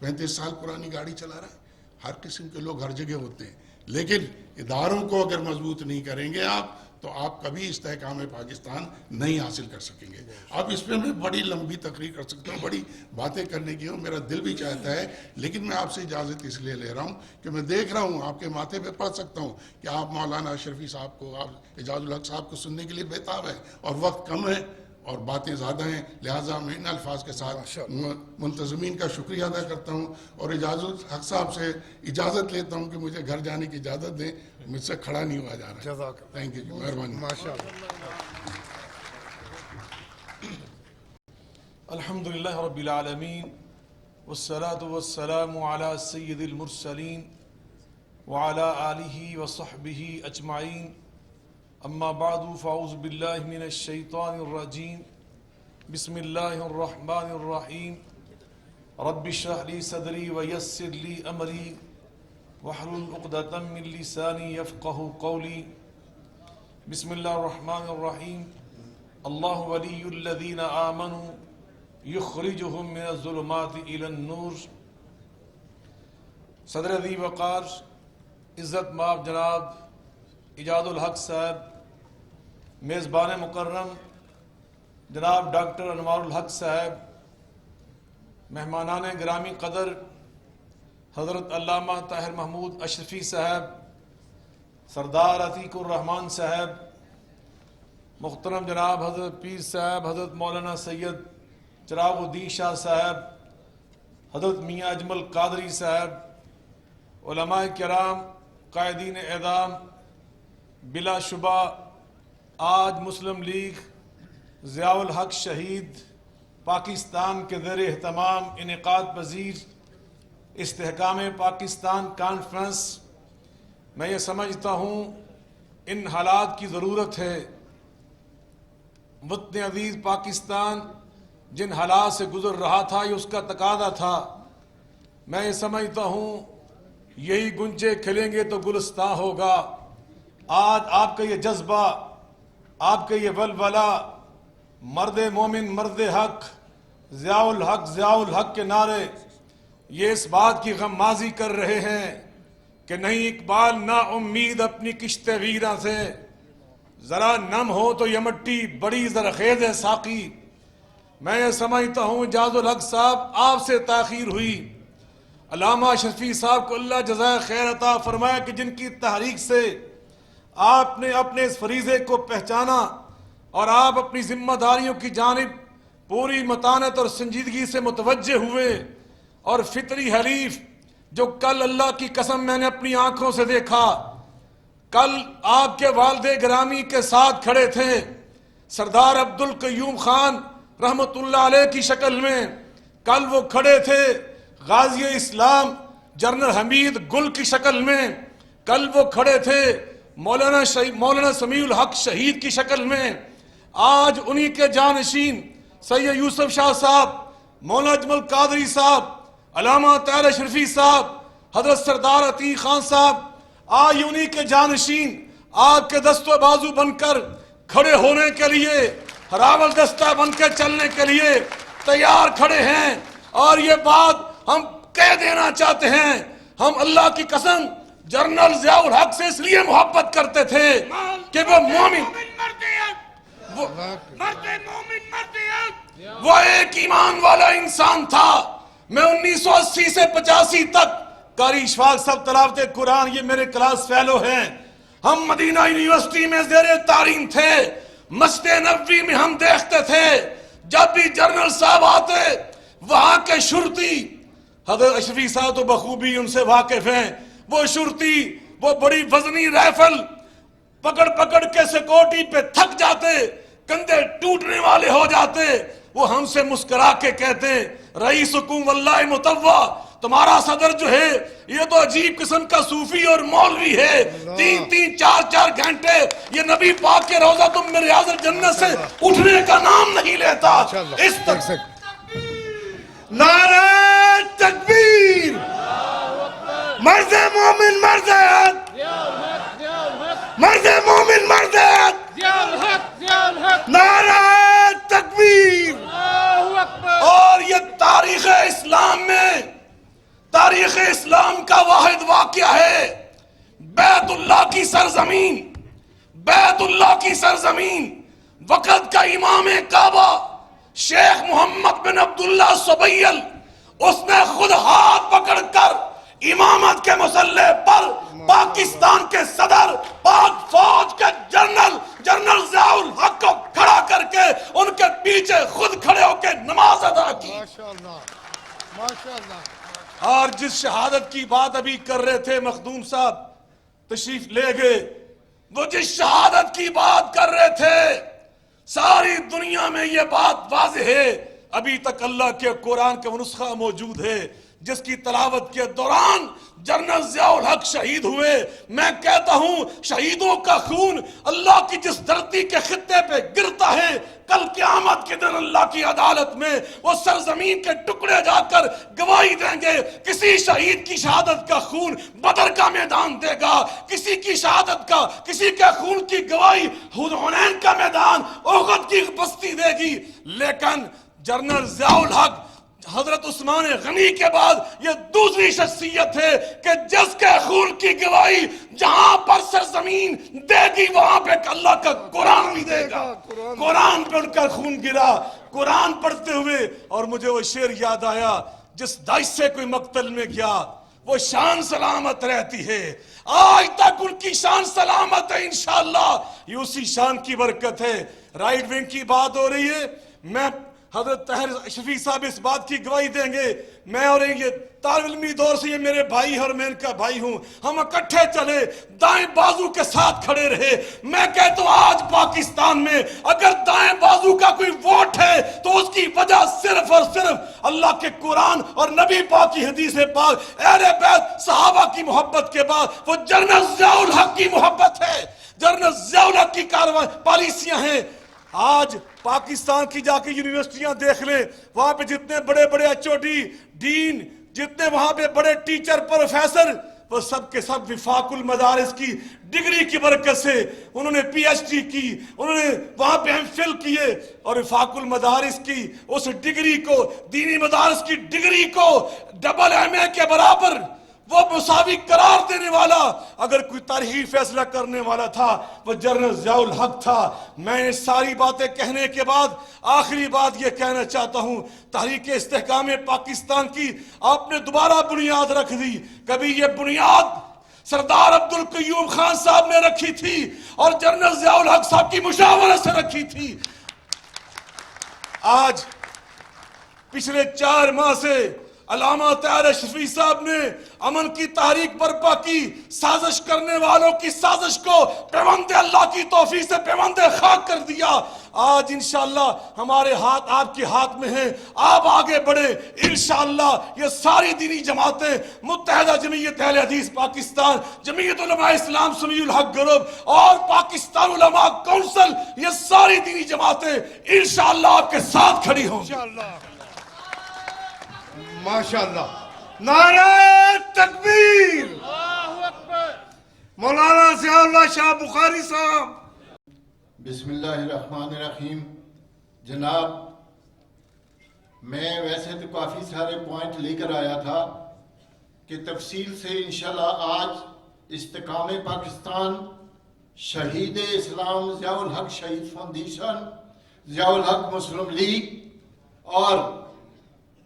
35 سال پرانی گاڑی چلا رہا ہے. ہر قسم کے لوگ ہر جگہ ہوتے ہیں، لیکن اداروں کو اگر مضبوط نہیں کریں گے آپ تو آپ کبھی استحکام پاکستان نہیں حاصل کر سکیں گے. اب اس پہ میں بڑی لمبی تقریر کر سکتا ہوں، بڑی باتیں کرنے کی ہوں، میرا دل بھی چاہتا ہے، لیکن میں آپ سے اجازت اس لیے لے رہا ہوں کہ میں دیکھ رہا ہوں آپ کے ماتھے پہ پڑھ سکتا ہوں کہ آپ مولانا اشرفی صاحب کو، آپ اعجاز الحق صاحب کو سننے کے لیے بےتاب ہیں، اور وقت کم ہے اور باتیں زیادہ ہیں، لہٰذا میں ان الفاظ کے ساتھ منتظمین کا شکریہ ادا کرتا ہوں اور اعجاز الحق صاحب سے اجازت لیتا ہوں کہ مجھے گھر جانے کی اجازت دیں، مجھ سے کھڑا نہیں ہوا جا رہا ہے. تھینک یو، مہربانی. الحمد للہ رب العالمین والصلاة والسلام على سید المرسلین وعلى آلہ وصحبہ اجمعین. اما بعد فاعوذ باللہ من الشیطان الرجیم. بسم اللہ الرحمن الرحیم. رب اشرح لی صدری ویسر لی امری واحلل عقدۃ من لسانی یفقہوا قولی. بسم اللہ الرحمن الرحیم. اللہ ولی الذین آمنوا یخرجہم من الظلمات الی النور. صدر ذی وقار عزت مآب جناب اعجاز الحق صاحب، میزبان مکرم جناب ڈاکٹر انوار الحق صاحب، مہمانان گرامی قدر حضرت علامہ طاہر محمود اشرفی صاحب، سردار عتیق الرحمان صاحب، محترم جناب حضرت پیر صاحب حضرت مولانا سید چراغ الدین شاہ صاحب، حضرت میاں اجمل قادری صاحب، علماء کرام، قائدین اعدام، بلا شبہ آج مسلم لیگ ضیاء الحق شہید پاکستان کے زیر اہتمام انعقاد پذیر استحکام پاکستان کانفرنس، میں یہ سمجھتا ہوں ان حالات کی ضرورت ہے. وطن عزیز پاکستان جن حالات سے گزر رہا تھا یہ اس کا تقاضا تھا. میں یہ سمجھتا ہوں یہی گنجے کھلیں گے تو گلستان ہوگا. آج آپ کا یہ جذبہ، آپ کا یہ ولولہ، مرد مومن مرد حق، ضیاء الحق کے نعرے یہ اس بات کی غمازی کر رہے ہیں کہ نہیں اقبال نا امید اپنی کشت ویراں سے، ذرا نم ہو تو یہ مٹی بڑی زرخیز ہے ساقی. میں یہ سمجھتا ہوں اعجاز الحق صاحب آپ سے تاخیر ہوئی. علامہ شفیع صاحب کو اللہ جزائے خیر عطا فرمایا کہ جن کی تحریک سے آپ نے اپنے اس فریضے کو پہچانا اور آپ اپنی ذمہ داریوں کی جانب پوری متانت اور سنجیدگی سے متوجہ ہوئے، اور فطری حریف جو کل اللہ کی قسم میں نے اپنی آنکھوں سے دیکھا، کل آپ کے والد گرامی کے ساتھ کھڑے تھے سردار عبدالقیوم خان رحمت اللہ علیہ کی شکل میں، کل وہ کھڑے تھے غازی اسلام جنرل حمید گل کی شکل میں، کل وہ کھڑے تھے مولانا سمیع الحق شہید کی شکل میں. آج انہی کے جانشین سید یوسف شاہ صاحب، مولانا اجمل قادری صاحب، علامہ طاہر اشرفی صاحب، حضرت سردار عتیق خان صاحب، آج انہی کے جانشین آپ کے دست و بازو بن کر کھڑے ہونے کے لیے، ہراول دستہ بن کے چلنے کے لیے تیار کھڑے ہیں. اور یہ بات ہم کہہ دینا چاہتے ہیں، ہم اللہ کی قسم جنرل ضیاء الحق سے اس لیے محبت کرتے تھے کہ وہ مومن، وہ ایک ایمان والا انسان تھا. میں 1980 سے 85 تک قاری اشفاق صاحب تلاوت قرآن، یہ میرے کلاس فیلو ہیں، ہم مدینہ یونیورسٹی میں زیر تعلیم تھے، مسجد نبوی میں ہم دیکھتے تھے جب بھی جنرل صاحب آتے وہاں کے شرطی، حضرت اشرفی صاحب تو بخوبی ان سے واقف ہیں، وہ شرطی وہ بڑی وزنی رائفل پکڑ پکڑ کے سیکورٹی پہ تھک جاتے، کندھے ٹوٹنے والے ہو جاتے، وہ ہم سے مسکرا کے کہتے رئیسکم واللہ مطوع، تمہارا صدر جو ہے یہ تو عجیب قسم کا صوفی اور مولوی ہے، 3-3 4-4 گھنٹے یہ نبی پاک کے روضہ تم میں ریاض الجنت سے اٹھنے کا نام نہیں لیتا. اس تک نعرہ تکبیر، مرد مومن مرد حق، مرد مومن مرد حق، نعرہ تکبیر. تاریخ اسلام میں تاریخ اسلام کا واحد واقعہ ہے بیت اللہ کی سرزمین، بیت اللہ کی سرزمین، وقت کا امام کعبہ شیخ محمد بن عبداللہ سبیل، اس نے خود ہاتھ پکڑ کر امامت کے مسلح پر پاکستان کے صدر، پاک فوج کے جنرل ضیاء الحق کو کھڑا کر کے ان کے پیچھے خود کھڑے ہو کے نماز ادا کی۔ اور جس شہادت کی بات ابھی کر رہے تھے مخدوم صاحب تشریف لے گئے، وہ جس شہادت کی بات کر رہے تھے ساری دنیا میں یہ بات واضح ہے، ابھی تک اللہ کے قرآن کا نسخہ موجود ہے جس کی تلاوت کے دوران جنرل ضیاء الحق شہید ہوئے۔ میں کہتا ہوں شہیدوں کا خون اللہ کی جس دھرتی کے خطے پہ گرتا ہے، کل قیامت کے دن اللہ کی عدالت میں وہ سرزمین کے ٹکڑے جا کر گواہی دیں گے۔ کسی شہید کی شہادت کا خون بدر کا میدان دے گا، کسی کی شہادت کا، کسی کے خون کی گواہی حنین کا میدان احد کی بستی دے گی۔ لیکن جنرل ضیاء الحق حضرت عثمان غنی کے بعد یہ دوسری شخصیت ہے کہ جس کے خون کی گواہی جہاں پر سرزمین دے گی وہاں پہ اللہ کا قرآن بھی دے گا۔ قرآن پہ ان کا خون گرا، قرآن پڑھتے ہوئے، اور مجھے وہ شعر یاد آیا، جس داعش سے کوئی مقتل میں گیا وہ شان سلامت رہتی ہے، آج تک ان کی شان سلامت ہے، انشاءاللہ یہ اسی شان کی برکت ہے۔ رائٹ ونگ کی بات ہو رہی ہے، میں حضرت طاہر شفیع صاحب اس بات کی گواہی دیں گے، میں اور یہ طالب علمی دور سے یہ میرے بھائی اور میں ان کا بھائی ہوں، ہم اکٹھے چلے، دائیں بازو کے ساتھ کھڑے رہے۔ میں کہتا ہوں آج پاکستان میں اگر دائیں بازو کا کوئی ووٹ ہے تو اس کی وجہ صرف اور صرف اللہ کے قرآن اور نبی پاک کی حدیث پاک، اہل بیت صحابہ کی محبت کے بعد وہ جنرل ضیاء الحق کی محبت ہے، جنرل ضیاء الحق کی پالیسیاں ہیں۔ آج پاکستان کی جا کے یونیورسٹیاں دیکھ لیں، وہاں پہ جتنے بڑے بڑے ایچ او ڈی ڈین، جتنے وہاں پہ بڑے ٹیچر پروفیسر، وہ سب کے سب وفاق المدارس کی ڈگری کی برکت سے انہوں نے پی ایچ ڈی کی، انہوں نے وہاں پہ ایم فل کیے، اور وفاق المدارس کی اس ڈگری کو، دینی مدارس کی ڈگری کو ڈبل ایم اے کے برابر وہ مساوی قرار دینے والا اگر کوئی تاریخی فیصلہ کرنے والا تھا وہ جنرل ضیاء الحق تھا۔ میں ساری باتیں کہنے کے بعد آخری بات یہ کہنا چاہتا ہوں، تحریک استحکام پاکستان کی آپ نے دوبارہ بنیاد رکھ دی۔ کبھی یہ بنیاد سردار عبدالقیوم خان صاحب نے رکھی تھی اور جنرل ضیاء الحق صاحب کی مشاورت سے رکھی تھی۔ آج پچھلے 4 ماہ سے علامہ طاہر شفیع صاحب نے امن کی تحریک برپا کی، سازش کرنے والوں کی سازش کو پیوند اللہ کی توفیق سے پیوند خاک کر دیا۔ آج انشاءاللہ ہمارے ہاتھ آپ کے ہاتھ میں ہیں، آپ آگے بڑھیں انشاءاللہ۔ یہ ساری دینی جماعتیں، متحدہ جمعیت اہل حدیث پاکستان، جمعیت علماء اسلام سمیع الحق گروپ اور پاکستان علماء کونسل، یہ ساری دینی جماعتیں انشاءاللہ آپ کے ساتھ کھڑی ہوں گی۔ ماشاءاللہ، نعرہ تکبیر! مولانا ضیاء اللہ شاہ بخاری صاحب۔ بسم اللہ الرحمن الرحیم۔ جناب، میں ویسے تو کافی سارے پوائنٹ لے کر آیا تھا کہ تفصیل سے انشاءاللہ آج استحکام پاکستان، شہید اسلام ضیاء الحق شہید فاؤنڈیشن، ضیاء الحق مسلم لیگ اور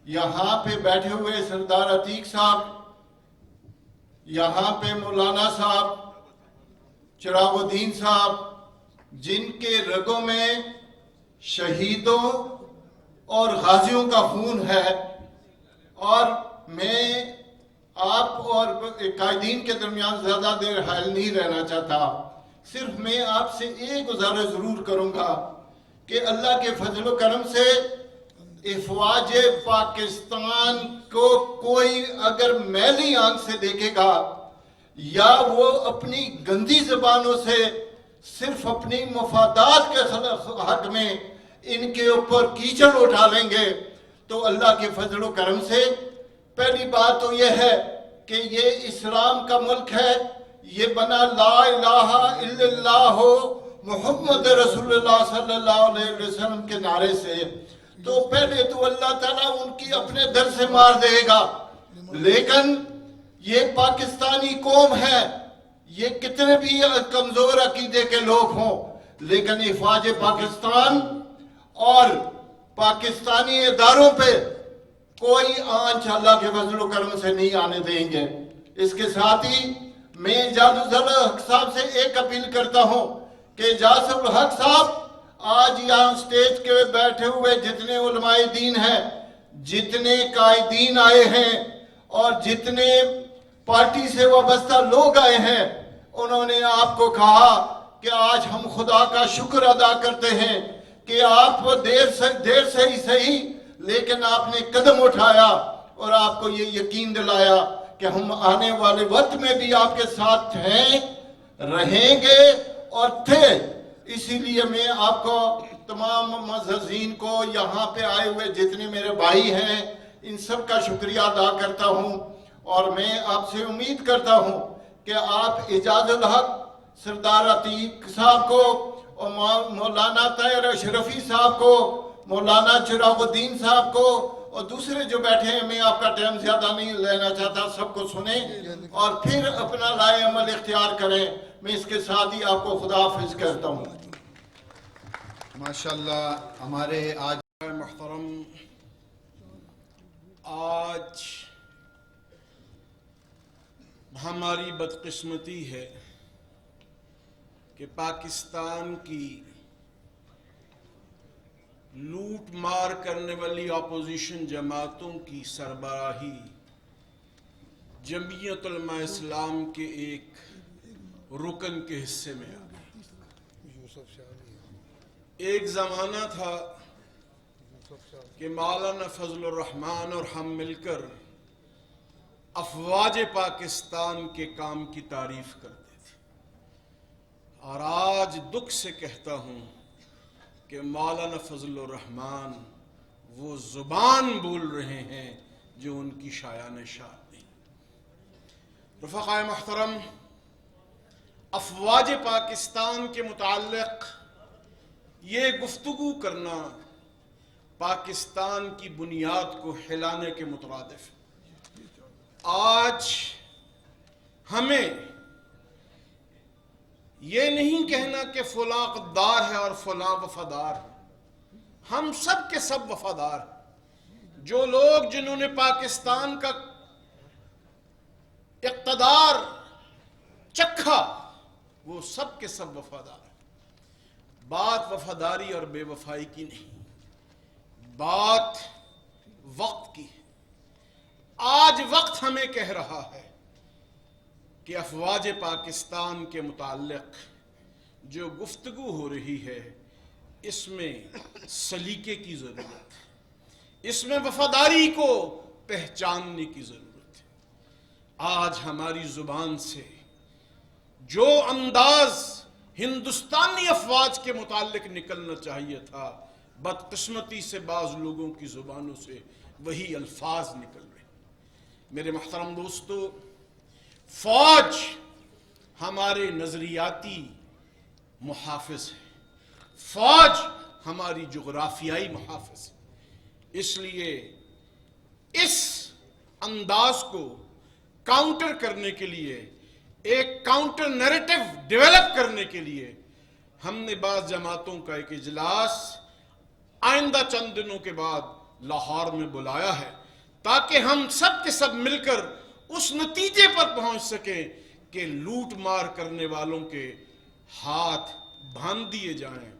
یہاں پہ بیٹھے ہوئے سردار عتیق صاحب، یہاں پہ مولانا صاحب، چراغ الدین صاحب، جن کے رگوں میں شہیدوں اور غازیوں کا خون ہے، اور میں آپ اور قائدین کے درمیان زیادہ دیر حائل نہیں رہنا چاہتا، صرف میں آپ سے ایک گزارش ضرور کروں گا کہ اللہ کے فضل و کرم سے افواج پاکستان کو کوئی اگر میلی آنکھ سے دیکھے گا یا وہ اپنی گندی زبانوں سے صرف اپنی مفادات کے حق میں ان کے اوپر کیچڑ اٹھا لیں گے تو اللہ کے فضل و کرم سے پہلی بات تو یہ ہے کہ یہ اسلام کا ملک ہے، یہ بنا لا الہ الا اللہ محمد رسول اللہ صلی اللہ علیہ وسلم کے نعرے سے۔ تو پہلے تو اللہ تعالیٰ ان کی اپنے در سے مار دے گا. لیکن یہ پاکستانی قوم ہے, یہ کتنے بھی کمزور عقیدے کے لوگ ہوں, لیکن افواج پاکستان اور پاکستانی اداروں پہ کوئی آنچ اللہ کے فضل و کرم سے نہیں آنے دیں گے. اس کے ساتھ ہی میں اعجاز الحق صاحب سے ایک اپیل کرتا ہوں کہ اعجاز الحق صاحب آج یہاں سٹیج کے بیٹھے ہوئے جتنے علماء دین ہیں, جتنے قائدین آئے ہیں اور جتنے پارٹی سے وابستہ لوگ آئے ہیں, انہوں نے آپ کو کہا کہ آج ہم خدا کا شکر ادا کرتے ہیں کہ آپ دیر سے ہی صحیح لیکن آپ نے قدم اٹھایا اور آپ کو یہ یقین دلایا کہ ہم آنے والے وقت میں بھی آپ کے ساتھ ہیں, رہیں گے اور تھے. اسی لیے میں آپ کو تمام معززین کو یہاں پہ آئے ہوئے جتنے میرے بھائی ہیں ان سب کا شکریہ ادا کرتا ہوں, اور میں آپ سے امید کرتا ہوں کہ آپ اعجاز الحق سردار عتیق صاحب کو اور مولانا طاہر اشرفی صاحب کو, مولانا چراغ الدین صاحب کو اور دوسرے جو بیٹھے ہیں, میں آپ کا ٹائم زیادہ نہیں لینا چاہتا, سب کو سنیں اور پھر اپنا لائے عمل اختیار کریں. میں اس کے ساتھ ہی آپ کو خدا حافظ کرتا ہوں. ماشاءاللہ ہمارے آج محترم, آج ہماری بدقسمتی ہے کہ پاکستان کی لوٹ مار کرنے والی اپوزیشن جماعتوں کی سربراہی جمعیت علماء اسلام کے ایک رکن کے حصے میں آ گئی. ایک زمانہ تھا کہ مولانا فضل الرحمان اور ہم مل کر افواج پاکستان کے کام کی تعریف کرتے تھے, اور آج دکھ سے کہتا ہوں کہ مولانا فضل الرحمان وہ زبان بول رہے ہیں جو ان کی شایان شان نہیں. رفقائے محترم, افواج پاکستان کے متعلق یہ گفتگو کرنا پاکستان کی بنیاد کو ہلانے کے مترادف. آج ہمیں یہ نہیں کہنا کہ فلاں غدار ہے اور فلاں وفادار ہے, ہم سب کے سب وفادار ہیں. جو لوگ جنہوں نے پاکستان کا اقتدار چکھا وہ سب کے سب وفادار ہیں. بات وفاداری اور بے وفائی کی نہیں, بات وقت کی ہے. آج وقت ہمیں کہہ رہا ہے کہ افواج پاکستان کے متعلق جو گفتگو ہو رہی ہے اس میں سلیقے کی ضرورت ہے, اس میں وفاداری کو پہچاننے کی ضرورت ہے. آج ہماری زبان سے جو انداز ہندوستانی افواج کے متعلق نکلنا چاہیے تھا, بدقسمتی سے بعض لوگوں کی زبانوں سے وہی الفاظ نکل رہے. میرے محترم دوستو, فوج ہمارے نظریاتی محافظ ہے, فوج ہماری جغرافیائی محافظ ہے. اس لیے اس انداز کو کاؤنٹر کرنے کے لیے, ایک کاؤنٹر نیریٹو ڈیولپ کرنے کے لیے ہم نے بعض جماعتوں کا ایک اجلاس آئندہ چند دنوں کے بعد لاہور میں بلایا ہے, تاکہ ہم سب کے سب مل کر اس نتیجے پر پہنچ سکیں کہ لوٹ مار کرنے والوں کے ہاتھ باندھ دیے جائیں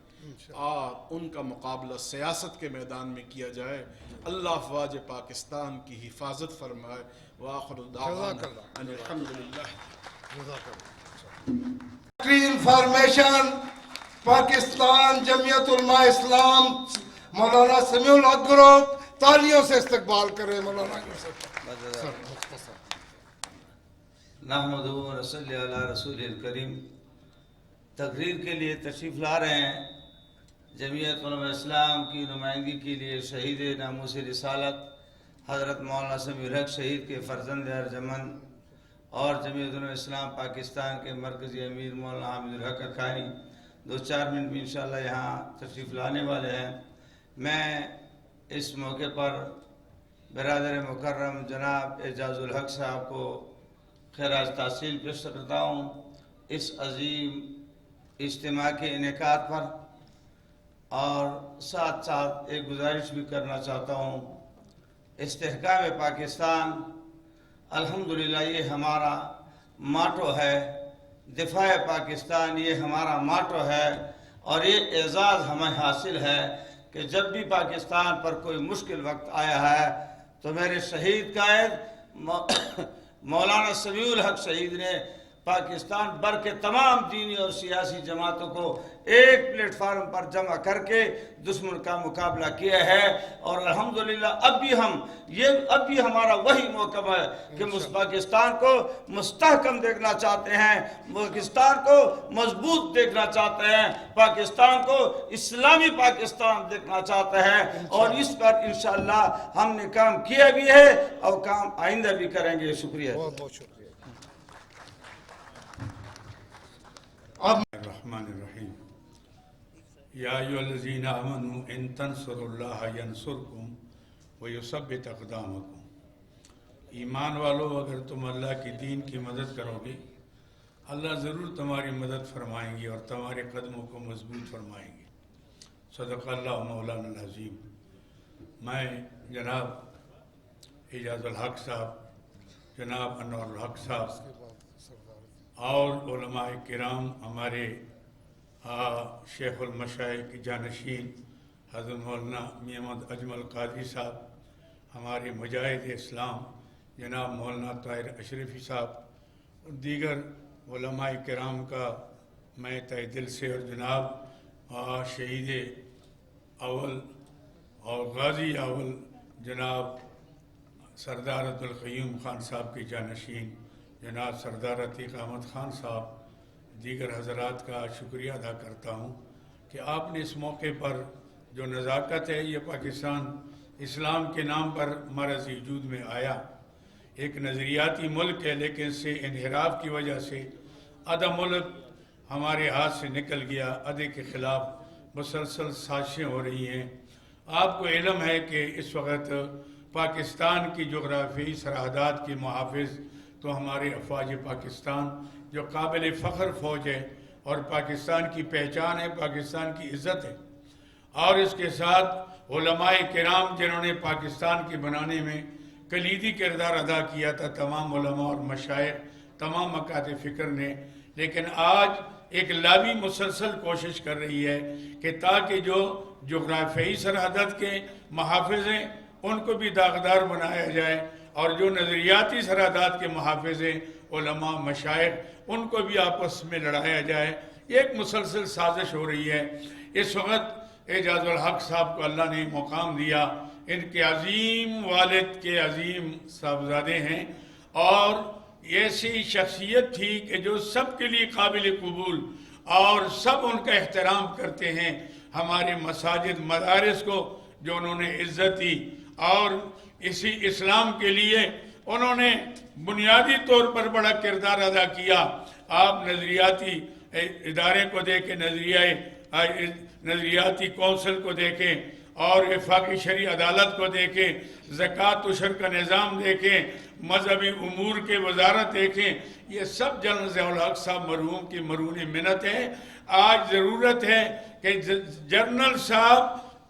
اور ان کا مقابلہ سیاست کے میدان میں کیا جائے. اللہ افواج پاکستان کی حفاظت فرمائے. وآخر دعوانا ان الحمدللہ. انفارمیشن پاکستان جمعیت علماء اسلام مولانا سمیع الحق گروپ, تالیوں سے استقبال کریں مولانا کے. نحمدہ و نصلی علی رسول الکریم. تقریر کے لیے تشریف لا رہے ہیں جمعیت علماء اسلام کی نمائندگی کے لیے شہید ناموس رسالت حضرت مولانا سمیع الحق شہید کے فرزند ارجمند اور جمعیت علماء اسلام پاکستان کے مرکزی امیر مولانا حامد الحق اکھانی 2-4 منٹ میں انشاءاللہ یہاں تشریف لانے والے ہیں. میں اس موقع پر برادر مکرم جناب اعجاز الحق صاحب کو خراج تحسین پیش کرتا ہوں اس عظیم اجتماع کے انعقاد پر، اور ساتھ ساتھ ایک گزارش بھی کرنا چاہتا ہوں۔ استحکام پاکستان الحمدللہ یہ ہمارا ماٹو ہے، دفاع پاکستان یہ ہمارا ماٹو ہے، اور یہ اعزاز ہمیں حاصل ہے کہ جب بھی پاکستان پر کوئی مشکل وقت آیا ہے تو میرے شہید قائد مولانا سمیع الحق شہید نے پاکستان بھر کے تمام دینی اور سیاسی جماعتوں کو ایک پلیٹ فارم پر جمع کر کے دشمن کا مقابلہ کیا ہے، اور الحمدللہ اب بھی ہمارا وہی موقع ہے کہ پاکستان کو مستحکم دیکھنا چاہتے ہیں، پاکستان کو مضبوط دیکھنا چاہتے ہیں، پاکستان کو اسلامی پاکستان دیکھنا چاہتے ہیں، اور اس پر انشاءاللہ ہم نے کام کیا بھی ہے اور کام آئندہ بھی کریں گے۔ شکریہ۔ بہت بہت شکریہ۔ الرحمن الرحیم یا ایھا الذین آمنوا ان تنصروا اللہ ینصرکم ویثبت اقدامکم۔ ایمان والو، اگر تم اللہ کی دین کی مدد کرو گے، اللہ ضرور تمہاری مدد فرمائیں گے اور تمہارے قدموں کو مضبوط فرمائیں گے۔ صدق اللہ مولانا العظیم۔ میں جناب اعجاز الحق صاحب، جناب انور الحق صاحب اور علماء کرام، ہمارے شیخ المشائخ جانشین حضرت مولانا محمد اجمل قادری صاحب، ہمارے مجاہد اسلام جناب مولانا طاہر اشرفی صاحب اور دیگر علماء کرام کا میں تہ دل سے، اور جناب شہید اول اور غازی اول جناب سردار عبدالقیوم خان صاحب کے جانشین جناب سردار عتیق احمد خان صاحب، دیگر حضرات کا شکریہ ادا کرتا ہوں کہ آپ نے اس موقع پر جو نزاکت ہے، یہ پاکستان اسلام کے نام پر ہمارا وجود میں آیا۔ ایک نظریاتی ملک ہے، لیکن اس سے انحراف کی وجہ سے آدھا ملک ہمارے ہاتھ سے نکل گیا، آدھے کے خلاف مسلسل سازشیں ہو رہی ہیں۔ آپ کو علم ہے کہ اس وقت پاکستان کی جغرافیائی سرحدات کے محافظ تو ہمارے افواج پاکستان، جو قابل فخر فوج ہے اور پاکستان کی پہچان ہے، پاکستان کی عزت ہے، اور اس کے ساتھ علماء کرام جنہوں نے پاکستان کے بنانے میں کلیدی کردار ادا کیا تھا، تمام علماء اور مشائخ، تمام مکاتب فکر نے۔ لیکن آج ایک لابی مسلسل کوشش کر رہی ہے کہ تاکہ جو جغرافیائی سرحدات کے محافظ ہیں ان کو بھی داغدار بنایا جائے، اور جو نظریاتی سرحدات کے محافظ ہیں علماء مشائخ، ان کو بھی آپس میں لڑایا جائے۔ ایک مسلسل سازش ہو رہی ہے۔ اس وقت اعجاز الحق صاحب کو اللہ نے مقام دیا، ان کے عظیم والد کے عظیم صاحبزادے ہیں، اور ایسی شخصیت تھی کہ جو سب کے لیے قابل قبول، اور سب ان کا احترام کرتے ہیں۔ ہمارے مساجد مدارس کو جو انہوں نے عزت دی، اور اسی اسلام کے لیے انہوں نے بنیادی طور پر بڑا کردار ادا کیا۔ آپ نظریاتی ادارے کو دیکھیں، نظریاتی کونسل کو دیکھیں، اور وفاقی شرعی عدالت کو دیکھیں، زکوٰۃ عشر کا نظام دیکھیں، مذہبی امور کے وزارت دیکھیں، یہ سب جنرل ضیاء الحق صاحب مرحوم کی مرہون منت ہے۔ آج ضرورت ہے کہ جنرل صاحب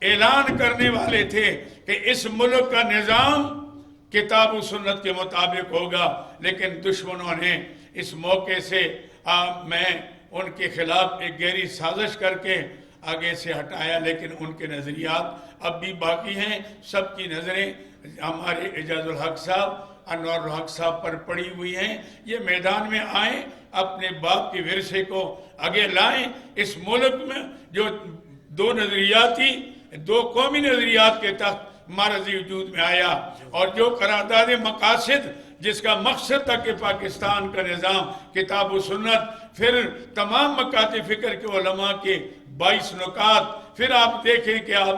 اعلان کرنے والے تھے کہ اس ملک کا نظام کتاب و سنت کے مطابق ہوگا، لیکن دشمنوں نے اس موقع سے میں ان کے خلاف ایک گہری سازش کر کے آگے سے ہٹایا، لیکن ان کے نظریات اب بھی باقی ہیں۔ سب کی نظریں ہمارے اعجاز الحق صاحب، انور الحق صاحب پر پڑی ہوئی ہیں۔ یہ میدان میں آئیں، اپنے باپ کے ورثے کو آگے لائیں۔ اس ملک میں جو دو قومی نظریات کے تحت ہمارا وجود میں آیا، اور جو قرارداد مقاصد جس کا مقصد تھا کہ پاکستان کا نظام کتاب و سنت، پھر تمام مکاتب فکر کے علماء کے 22 نکات، پھر آپ دیکھیں کہ آپ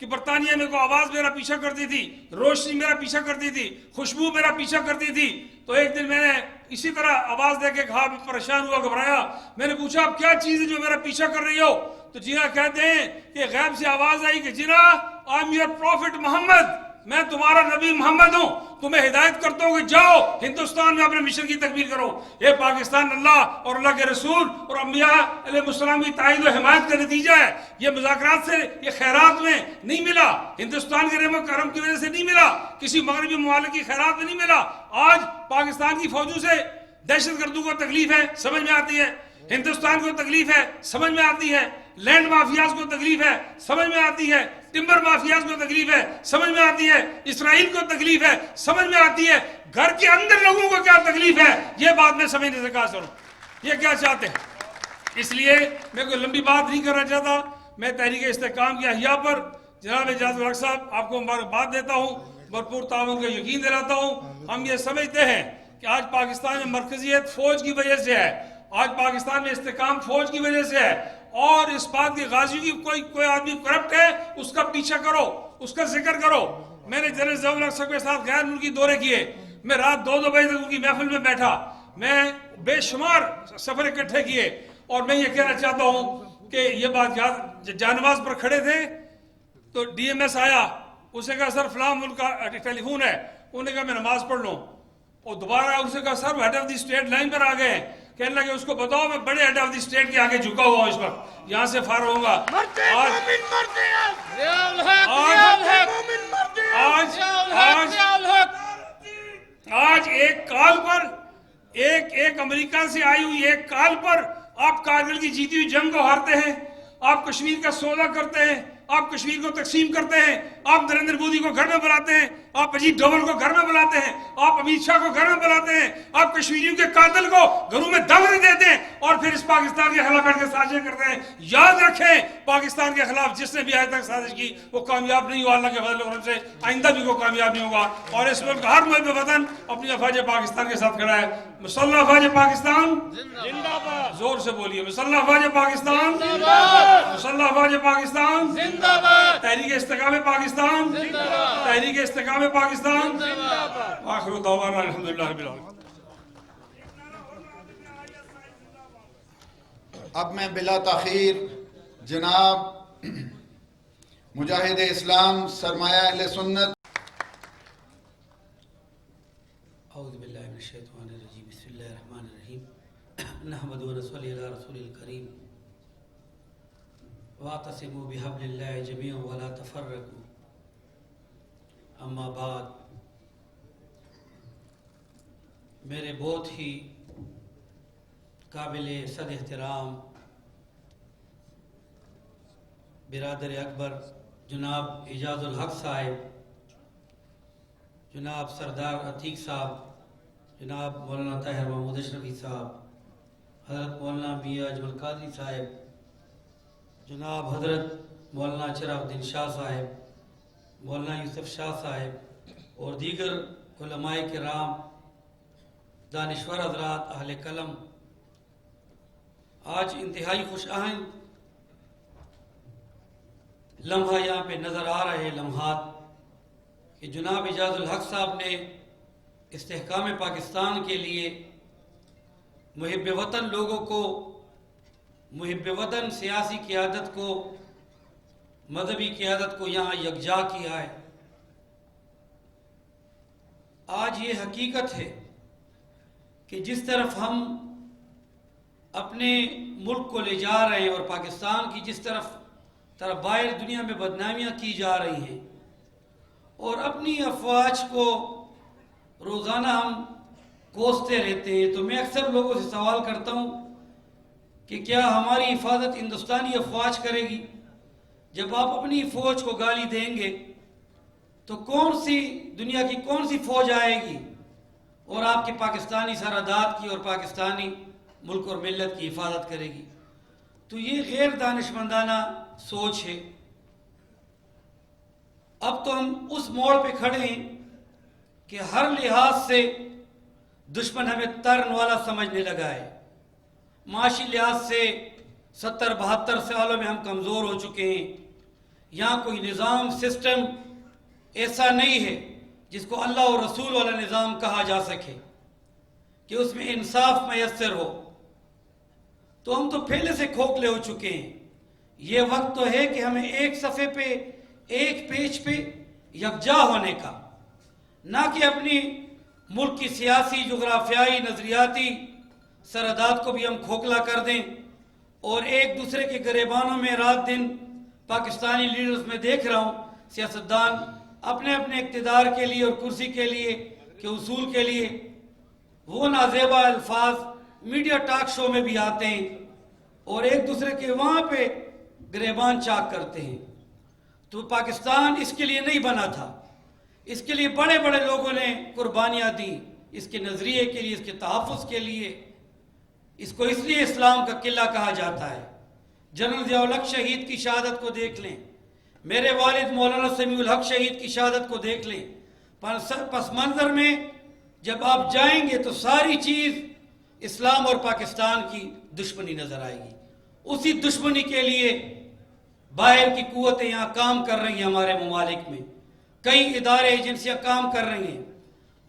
کہ برطانیہ میں کو آواز میرا پیچھا کرتی تھی، روشنی میرا پیچھا کرتی تھی، خوشبو میرا پیچھا کرتی تھی. تو ایک دن میں نے اسی طرح آواز دے کے کہا، پریشان ہوا، گھبرایا. میں نے پوچھا اب کیا چیز ہے جو میرا پیچھا کر رہی ہو؟ تو جناح کہتے ہیں کہ غیب سے آواز آئی کہ جناح آئی ایم یور پروفٹ محمد، میں تمہارا نبی محمد ہوں، تمہیں ہدایت کرتا ہوں کہ جاؤ ہندوستان میں اپنے مشن کی تکمیل کرو. یہ پاکستان اللہ اور اللہ کے رسول اور انبیاء علیہ السلام کی تائید و حمایت کا نتیجہ ہے. یہ مذاکرات سے، یہ خیرات میں نہیں ملا، ہندوستان کے رحم و کرم کی وجہ سے نہیں ملا، کسی مغربی ممالک کی خیرات میں نہیں ملا. آج پاکستان کی فوجوں سے دہشت گردوں کو تکلیف ہے، سمجھ میں آتی ہے. ہندوستان کو تکلیف ہے، سمجھ میں آتی ہے. لینڈ مافیاز کو تکلیف ہے، سمجھ میں آتی ہے. ٹمبر مافیاز کو تکلیف ہے، سمجھ میں آتی ہے. اسرائیل کو تکلیف ہے، سمجھ میں آتی ہے. گھر کے اندر لوگوں کو کیا تکلیف ہے، یہ بات میں سمجھنے سے قاصر ہوں. یہ کیا چاہتے ہیں؟ اس لیے میں کوئی لمبی بات نہیں کرنا چاہتا. میں تحریک استحکام کی احیا پر جناب اعجاز الحق صاحب آپ کو مبارکباد دیتا ہوں، بھرپور تعاون کا یقین دلاتا ہوں. ہم یہ سمجھتے ہیں کہ آج پاکستان میں مرکزیت فوج کی وجہ سے ہے، آج پاکستان میں استحکام فوج کی وجہ سے ہے. اور اس بات کی غازی کی کوئی آدمی کرپٹ ہے اس کا پیچھا کرو، اس کا ذکر کرو. میں نے جنرل ضیاء الحق صاحب کے ساتھ غیر ملکی دورے کیے. میں رات 2 بجے تک ان کی محفل میں بیٹھا. میں بے شمار سفر اکٹھے کیے. اور میں یہ کہنا چاہتا ہوں کہ یہ بات یاد، جانواز پر کھڑے تھے تو ڈی ایم ایس آیا، اسے کہا سر فلاں ملک کا ٹیلی فون ہے. انہوں نے کہا میں نماز پڑھ لوں. اور دوبارہ اسے کہا sir head of the state line پر آ گئے ہیں. کہنے لگے اس کو بتاؤ میں بڑے ہیڈ آف دی اسٹیٹ کے آگے جھکا ہوا ہوں اس وقت، یہاں سے فارغ ہوں گا. آج ایک کال پر، ایک امریکہ سے آئی ہوئی ایک کال پر آپ کارگل کی جیتی ہوئی جنگ کو ہارتے ہیں، آپ کشمیر کا سودا کرتے ہیں، آپ کشمیر کو تقسیم کرتے ہیں، آپ نریندر مودی کو گھر میں بلاتے ہیں، آپ اجیت ڈوبھل کو گھر میں بلاتے ہیں، آپ امیت شاہ کو گھر میں بلاتے ہیں، آپ کشمیریوں کے قاتل کو گھروں میں دعوت دیتے ہیں اور پھر اس پاکستان کے خلاف بیٹھ کے سازشیں کرتے ہیں. یاد رکھیں پاکستان کے خلاف جس نے بھی آج تک سازش کی وہ کامیاب نہیں ہوا. اللہ کے فضل و کرم سے آئندہ بھی وہ کامیاب نہیں ہوگا. اور اس ملک ہر محب وطن اپنی افواج پاکستان کے ساتھ کھڑا ہے. مسلح افواج پاکستان زندہ باد. زور سے بولیے مسلح افواج پاکستان زندہ باد. مسلح افواج پاکستان زندہ باد. تحریک استحکام پاکستان زندہ باد. تحریک استحکام پاکستان زندہ باد. آخر دعوانا الحمدللہ رب العالمین. اب میں بلا تاخیر جناب مجاہد اسلام سرمایہ اہل سنت. اعوذ باللہ من الشیطان الرجیم. بسم اللہ الرحمن الرحیم. نحمد و نصلی علی رسول الکریم. واعتصموا بحبل اللہ جميعا ولا تفرقوا. اما بعد، میرے بہت ہی قابل صد احترام برادر اکبر جناب اعجاز الحق صاحب، جناب سردار عتیق صاحب، جناب مولانا طاہر محمود اشرفی صاحب، حضرت مولانا میاں اجمل قادری صاحب، جناب حضرت مولانا چراغ الدین شاہ صاحب، مولانا یوسف شاہ صاحب اور دیگر علماء کرام، دانشور حضرات، اہل قلم، آج انتہائی خوش آہن لمحہ یہاں پہ نظر آ رہے لمحات کہ جناب اعجاز الحق صاحب نے استحکام پاکستان کے لیے محب وطن لوگوں کو، محب وطن سیاسی قیادت کو، مذہبی قیادت کو یہاں یکجا کیا ہے. آج یہ حقیقت ہے کہ جس طرف ہم اپنے ملک کو لے جا رہے ہیں اور پاکستان کی جس طرف باہر دنیا میں بدنامیاں کی جا رہی ہیں اور اپنی افواج کو روزانہ ہم کوستے رہتے ہیں، تو میں اکثر لوگوں سے سوال کرتا ہوں کہ کیا ہماری حفاظت ہندوستانی افواج کرے گی؟ جب آپ اپنی فوج کو گالی دیں گے تو کون سی دنیا کی کون سی فوج آئے گی اور آپ کی پاکستانی سرحدات کی اور پاکستانی ملک اور ملت کی حفاظت کرے گی؟ تو یہ غیر دانشمندانہ سوچ ہے. اب تو ہم اس موڑ پہ کھڑے ہیں کہ ہر لحاظ سے دشمن ہمیں ترن والا سمجھنے لگا ہے. معاشی لحاظ سے 70-72 سالوں میں ہم کمزور ہو چکے ہیں. یہاں کوئی نظام سسٹم ایسا نہیں ہے جس کو اللہ اور رسول والا نظام کہا جا سکے کہ اس میں انصاف میسر ہو. تو ہم تو پہلے سے کھوکھلے ہو چکے ہیں. یہ وقت تو ہے کہ ہمیں ایک صفحے پہ ایک پیج پہ یکجا ہونے کا، نہ کہ اپنی ملک کی سیاسی جغرافیائی نظریاتی سرحدات کو بھی ہم کھوکھلا کر دیں اور ایک دوسرے کے گریبانوں میں رات دن پاکستانی لیڈرز میں دیکھ رہا ہوں سیاستدان اپنے اپنے اقتدار کے لیے اور کرسی کے لیے کے اصول کے لیے وہ نازیبا الفاظ میڈیا ٹاک شو میں بھی آتے ہیں اور ایک دوسرے کے وہاں پہ گریبان چاک کرتے ہیں. تو پاکستان اس کے لیے نہیں بنا تھا. اس کے لیے بڑے بڑے لوگوں نے قربانیاں دی، اس کے نظریے کے لیے، اس کے تحفظ کے لیے. اس کو اس لیے اسلام کا قلعہ کہا جاتا ہے. جنرل ضیاء الحق شہید کی شہادت کو دیکھ لیں، میرے والد مولانا سمیع الحق شہید کی شہادت کو دیکھ لیں. پس منظر میں جب آپ جائیں گے تو ساری چیز اسلام اور پاکستان کی دشمنی نظر آئے گی. اسی دشمنی کے لیے باہر کی قوتیں یہاں کام کر رہی ہیں. ہمارے ممالک میں کئی ادارے ایجنسیاں کام کر رہی ہیں.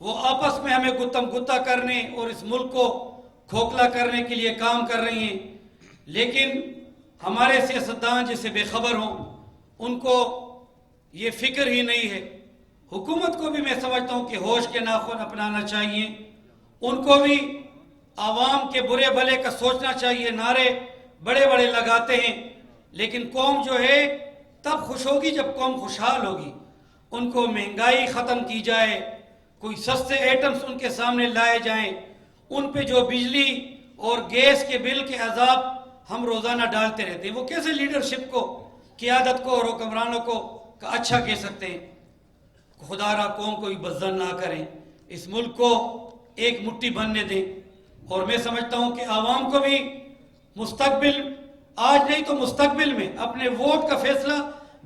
وہ آپس میں ہمیں گتم گتا کرنے اور اس ملک کو کھوکھلا کرنے کے لیے کام کر رہی ہیں. لیکن ہمارے سیاستدان جسے بے خبر ہوں ان کو یہ فکر ہی نہیں ہے. حکومت کو بھی میں سمجھتا ہوں کہ ہوش کے ناخن اپنانا چاہیے. ان کو بھی عوام کے برے بھلے کا سوچنا چاہیے. نعرے بڑے بڑے لگاتے ہیں لیکن قوم جو ہے تب خوش ہوگی جب قوم خوشحال ہوگی. ان کو مہنگائی ختم کی جائے، کوئی سستے ایٹمز ان کے سامنے لائے جائیں. ان پہ جو بجلی اور گیس کے بل کے عذاب ہم روزانہ ڈالتے رہتے ہیں. وہ کیسے لیڈرشپ کو، قیادت کو اور حکمرانوں کو اچھا کہہ سکتے ہیں؟ خدا را قوم کو بھی بدظن نہ کریں، اس ملک کو ایک مٹھی بننے دیں. اور میں سمجھتا ہوں کہ عوام کو بھی مستقبل، آج نہیں تو مستقبل میں اپنے ووٹ کا فیصلہ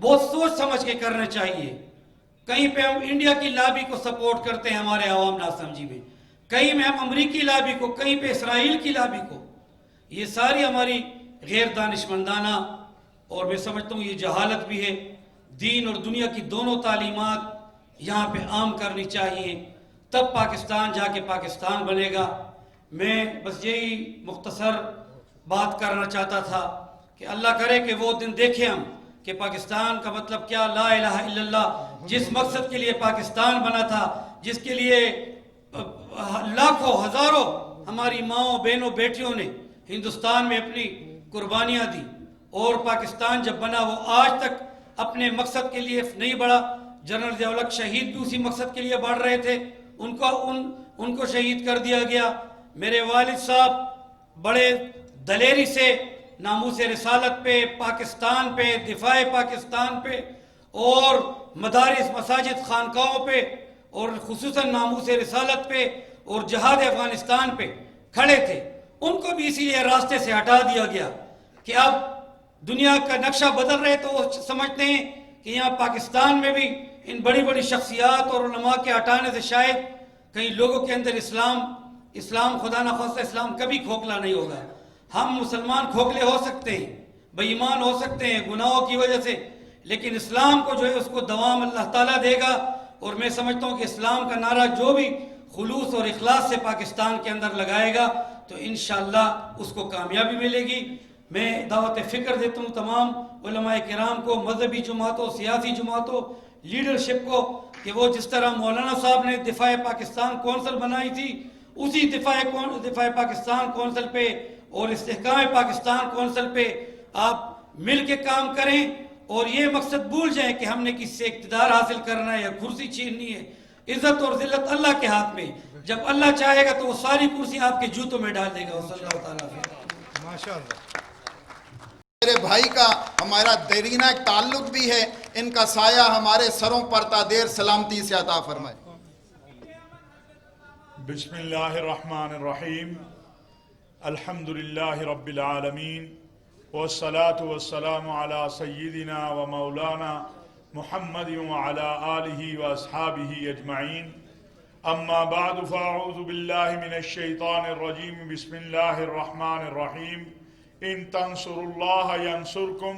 بہت سوچ سمجھ کے کرنا چاہیے. کہیں پہ ہم انڈیا کی لابی کو سپورٹ کرتے ہیں ہمارے عوام نہ سمجھی میں، کہیں میں ہم امریکی لابی کو، کہیں پہ اسرائیل کی لابی کو. یہ ساری ہماری غیر دانشمندانہ اور میں سمجھتا ہوں یہ جہالت بھی ہے. دین اور دنیا کی دونوں تعلیمات یہاں پہ عام کرنی چاہیے، تب پاکستان جا کے پاکستان بنے گا. میں بس یہی مختصر بات کرنا چاہتا تھا کہ اللہ کرے کہ وہ دن دیکھیں ہم کہ پاکستان کا مطلب کیا، لا الہ الا اللہ، جس مقصد کے لیے پاکستان بنا تھا، جس کے لیے لاکھوں ہزاروں ہماری ماؤں بہنوں بیٹیوں نے ہندوستان میں اپنی قربانیاں دی. اور پاکستان جب بنا وہ آج تک اپنے مقصد کے لیے نہیں بڑھا. جنرل ضیاء الحق شہید بھی اسی مقصد کے لیے بڑھ رہے تھے، ان کو شہید کر دیا گیا. میرے والد صاحب بڑے دلیری سے ناموس رسالت پہ، پاکستان پہ، دفاع پاکستان پہ اور مدارس، مساجد، خانقاہوں پہ اور خصوصاً ناموس رسالت پہ اور جہاد افغانستان پہ کھڑے تھے. ان کو بھی اسی لیے راستے سے ہٹا دیا گیا کہ اب دنیا کا نقشہ بدل رہے تو وہ سمجھتے ہیں کہ یہاں پاکستان میں بھی ان بڑی بڑی شخصیات اور علماء کے ہٹانے سے شاید کئی لوگوں کے اندر اسلام خدا نخواستہ اسلام کبھی کھوکھلا نہیں ہوگا. ہم مسلمان کھوکھلے ہو سکتے ہیں، بے ایمان ہو سکتے ہیں گناہوں کی وجہ سے، لیکن اسلام کو جو ہے اس کو دوام اللہ تعالیٰ دے گا. اور میں سمجھتا ہوں کہ اسلام کا نعرہ جو بھی خلوص اور اخلاص سے پاکستان کے اندر لگائے گا تو انشاءاللہ اس کو کامیابی ملے گی. میں دعوت فکر دیتا ہوں تمام علماء کرام کو، مذہبی جماعتوں، سیاسی جماعتوں، لیڈرشپ کو کہ وہ جس طرح مولانا صاحب نے دفاع پاکستان کونسل بنائی تھی اسی دفاع پاکستان کونسل پہ اور استحکام پاکستان کونسل پہ آپ مل کے کام کریں اور یہ مقصد بھول جائیں کہ ہم نے کسی سے اقتدار حاصل کرنا ہے یا کرسی چھیننی ہے. عزت اور ذلت اللہ کے ہاتھ میں، جب اللہ چاہے گا تو وہ ساری کرسی آپ کے جوتوں میں ڈال دے گا. صلی اللہ تعالیٰ ماشاءاللہ. میرے بھائی کا ہمارا دیرینہ ایک تعلق بھی ہے، ان کا سایہ ہمارے سروں پر تا دیر سلامتی سے عطا فرمائے. بسم اللہ الرحمن الرحیم. الحمدللہ رب العالمین والصلاة والسلام علی سیدنا و مولانا محمد وعلی آلہ واصحابہ اجمعین. اما بعد فاعوذ باللہ من الشیطان الرجیم. بسم اللہ الرحمن الرحیم. ان تنصروا اللہ ینصرکم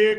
1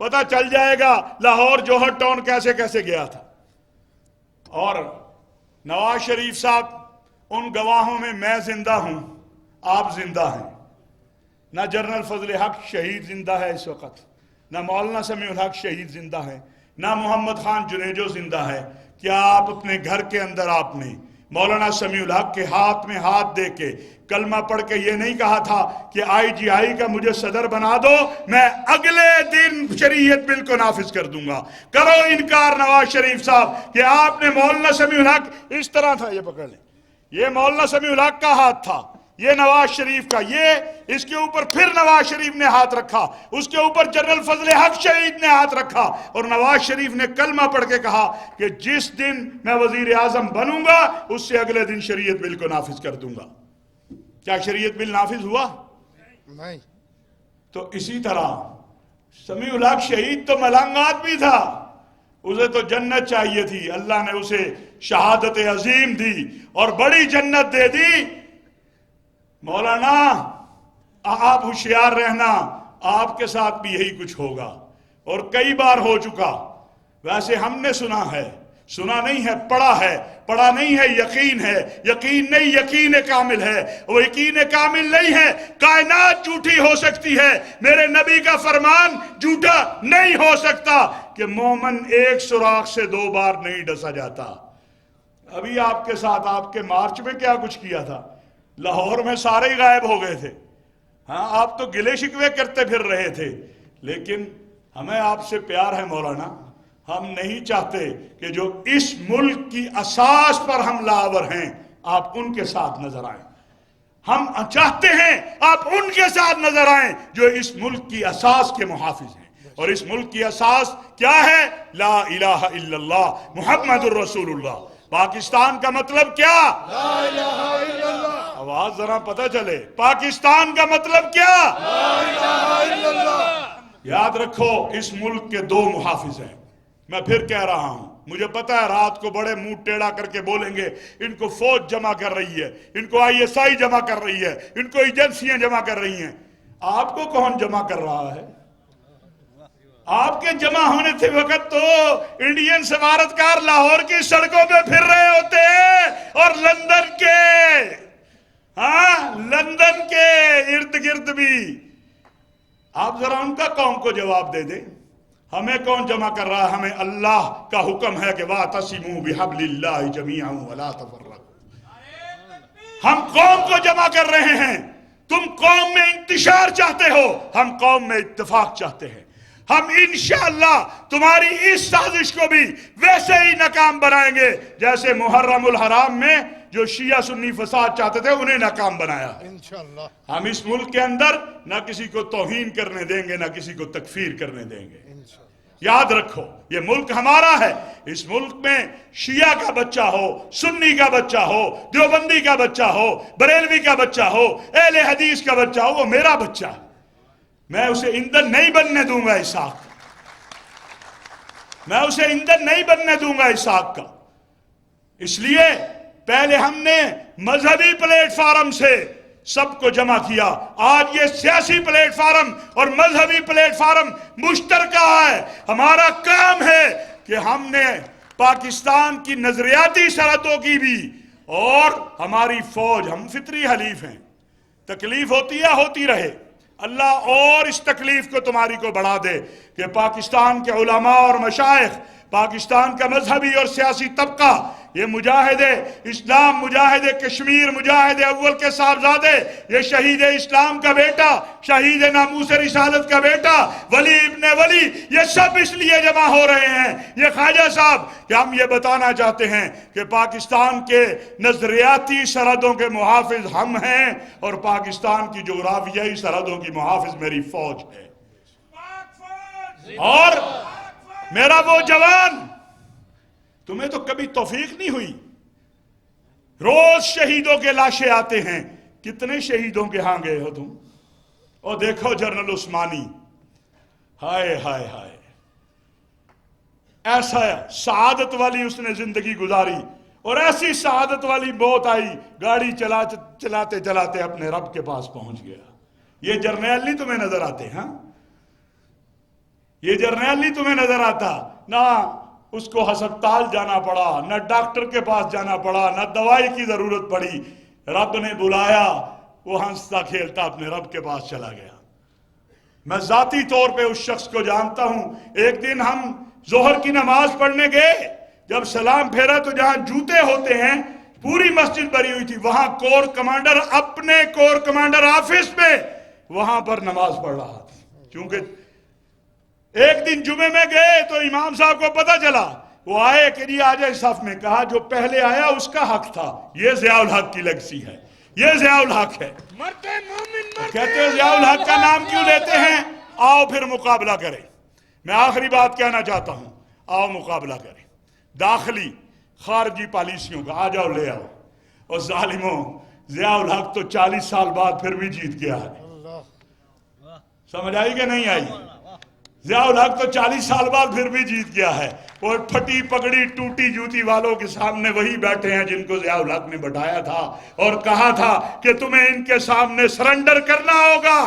پتہ چل جائے گا لاہور جوہر ٹاؤن کیسے کیسے گیا تھا. اور نواز شریف صاحب، ان گواہوں میں زندہ ہوں، آپ زندہ ہیں. نہ جنرل فضل حق شہید زندہ ہے اس وقت، نہ مولانا سمیع الحق شہید زندہ ہے، نہ محمد خان جنیجو زندہ ہے. کیا آپ اپنے گھر کے اندر آپ نے مولانا سمیع الحق کے ہاتھ میں ہاتھ دے کے کلمہ پڑھ کے یہ نہیں کہا تھا کہ IGI کا مجھے صدر بنا دو، میں اگلے دن شریعت بل کو نافذ کر دوں گا؟ کرو انکار نواز شریف صاحب کہ آپ نے مولانا سمیع الحق اس طرح تھا، یہ پکڑ لیں، یہ مولانا سمیع الحق کا ہاتھ تھا، یہ نواز شریف کا، یہ اس کے اوپر پھر نواز شریف نے ہاتھ رکھا، اس کے اوپر جنرل فضل حق شہید نے ہاتھ رکھا، اور نواز شریف نے کلمہ پڑھ کے کہا کہ جس دن میں وزیر اعظم بنوں گا اس سے اگلے دن شریعت بل کو نافذ کر دوں گا. کیا شریعت بل نافذ ہوا؟ نہیں. تو اسی طرح سمیع الحق شہید تو ملنگ آدمی تھا، اسے تو جنت چاہیے تھی، اللہ نے اسے شہادت عظیم دی اور بڑی جنت دے دی. مولانا آپ ہوشیار رہنا، آپ کے ساتھ بھی یہی کچھ ہوگا اور کئی بار ہو چکا. ویسے ہم نے سنا نہیں ہے، پڑھا نہیں ہے، یقین ہے. یقین نہیں، یقین کامل ہے. وہ یقین کامل نہیں ہے. کائنات جھوٹی ہو سکتی ہے، میرے نبی کا فرمان جھوٹا نہیں ہو سکتا کہ مومن ایک سوراخ سے 2 بار نہیں ڈسا جاتا. ابھی آپ کے ساتھ آپ کے مارچ میں کیا کچھ کیا تھا؟ لاہور میں سارے ہی غائب ہو گئے تھے. ہاں، آپ تو گلے شکوے کرتے پھر رہے تھے، لیکن ہمیں آپ سے پیار ہے مولانا. ہم نہیں چاہتے کہ جو اس ملک کی اساس پر حملہ آور ہیں آپ ان کے ساتھ نظر آئیں. ہم چاہتے ہیں آپ ان کے ساتھ نظر آئیں جو اس ملک کی اساس کے محافظ ہیں. اور اس ملک کی اساس کیا ہے؟ لا الہ الا اللہ محمد الرسول اللہ. پاکستان کا مطلب کیا؟ لا الہ الا اللہ. آواز ذرا پتہ چلے، پاکستان کا مطلب کیا؟ لا الہ الا اللہ. یاد رکھو، اس ملک کے 2 محافظ ہیں. میں پھر کہہ رہا ہوں، مجھے پتا ہے رات کو بڑے منہ ٹیڑھا کر کے بولیں گے ان کو فوج جمع کر رہی ہے، ان کو ISI جمع کر رہی ہے، ان کو ایجنسیاں جمع کر رہی ہیں. آپ کو کون جمع کر رہا ہے؟ آپ کے جمع ہونے تھے وقت تو انڈین سفارتکار لاہور کی سڑکوں پہ پھر رہے ہوتے ہیں، اور لندن کے ارد گرد بھی. آپ ذرا ان کا قوم کو جواب دے دیں. ہمیں کون جمع کر رہا ہے؟ ہمیں اللہ کا حکم ہے کہ وَاعْتَصِمُوا بِحَبْلِ اللَّهِ جَمِيعًا وَلَا تَفَرَّقُوا. ہم قوم کو جمع کر رہے ہیں. تم قوم میں انتشار چاہتے ہو، ہم قوم میں اتفاق چاہتے ہیں. ہم انشاءاللہ تمہاری اس سازش کو بھی ویسے ہی ناکام بنائیں گے جیسے محرم الحرام میں جو شیعہ سنی فساد چاہتے تھے انہیں ناکام بنایا. انشاءاللہ ہم اس ملک کے اندر نہ کسی کو توہین کرنے دیں گے، نہ کسی کو تکفیر کرنے دیں گے. یاد رکھو، یہ ملک ہمارا ہے. اس ملک میں شیعہ کا بچہ ہو، سنی کا بچہ ہو، دیوبندی کا بچہ ہو، بریلوی کا بچہ ہو، اہل حدیث کا بچہ ہو، وہ میرا بچہ ہے. میں اسے ایندھن نہیں بننے دوں گا اس آگ کا. میں اسے ایندھن نہیں بننے دوں گا اس آگ کا. اس لیے پہلے ہم نے مذہبی پلیٹ فارم سے سب کو جمع کیا. آج یہ سیاسی پلیٹ فارم اور مذہبی پلیٹ فارم مشترکہ ہے. ہمارا کام ہے کہ ہم نے پاکستان کی نظریاتی سرحدوں کی بھی، اور ہماری فوج، ہم فطری حلیف ہیں. تکلیف ہوتی ہے، ہوتی رہے. اللہ اور اس تکلیف کو تمہاری کو بڑھا دے کہ پاکستان کے علماء اور مشائخ، پاکستان کا مذہبی اور سیاسی طبقہ، یہ مجاہد اسلام، مجاہد کشمیر، مجاہد اول کے صاحبزادے، یہ شہید اسلام کا بیٹا، شہید ناموس رسالت کا بیٹا، ولی ابن ولی، یہ سب اس لیے جمع ہو رہے ہیں. یہ خواجہ صاحب کہ ہم یہ بتانا چاہتے ہیں کہ پاکستان کے نظریاتی سرحدوں کے محافظ ہم ہیں، اور پاکستان کی جغرافیائی سرحدوں کی محافظ میری فوج ہے. اور میرا وہ جوان، تمہیں تو کبھی توفیق نہیں ہوئی. روز شہیدوں کے لاشیں آتے ہیں. کتنے شہیدوں کے ہاں گئے ہو تم؟ اور دیکھو جنرل عثمانی، ہائے ہائے ہائے، ایسا سعادت والی اس نے زندگی گزاری، اور ایسی سعادت والی موت آئی، گاڑی چلاتے چلاتے اپنے رب کے پاس پہنچ گیا. یہ جرنیل نہیں تمہیں نظر آتے؟ ہاں، یہ جرنیل نہیں تمہیں نظر آتا، نہ اس کو ہسپتال جانا پڑا، نہ ڈاکٹر کے پاس جانا پڑا، نہ دوائی کی ضرورت پڑی، رب نے بلایا، وہ ہنستا کھیلتا اپنے رب کے پاس چلا گیا۔ میں ذاتی طور پہ اس شخص کو جانتا ہوں۔ ایک دن ہم ظہر کی نماز پڑھنے گئے، جب سلام پھیرا تو جہاں جوتے ہوتے ہیں پوری مسجد بھری ہوئی تھی، وہاں کور کمانڈر اپنے کور کمانڈر آفس میں وہاں پر نماز پڑھ رہا تھا۔ کیونکہ ایک دن جمعے میں گئے تو امام صاحب کو پتہ چلا، وہ آئے کہ جی آ جائے صف میں، کہا جو پہلے آیا اس کا حق تھا۔ یہ ضیاء الحق کی لیگسی ہے، یہ ضیاء الحق ہے۔ کہتے ہیں ضیاء الحق کا نام کیوں لیتے ہیں؟ آؤ پھر مقابلہ کریں۔ میں آخری بات کہنا چاہتا ہوں، آؤ مقابلہ کریں داخلی خارجی پالیسیوں کا۔ آ جاؤ لے آؤ۔ اور ظالموں، ضیاء الحق تو 40 سال بعد پھر بھی جیت گیا ہے۔ سمجھ آئی کہ نہیں آئی؟ ضیاء الحق تو 40 سال بعد پھر بھی جیت گیا ہے۔ اور پھٹی پکڑی ٹوٹی جوتی والوں کے سامنے وہی بیٹھے ہیں جن کو ضیاء الحق نے بٹھایا تھا اور کہا تھا کہ تمہیں ان کے سامنے سرنڈر کرنا ہوگا،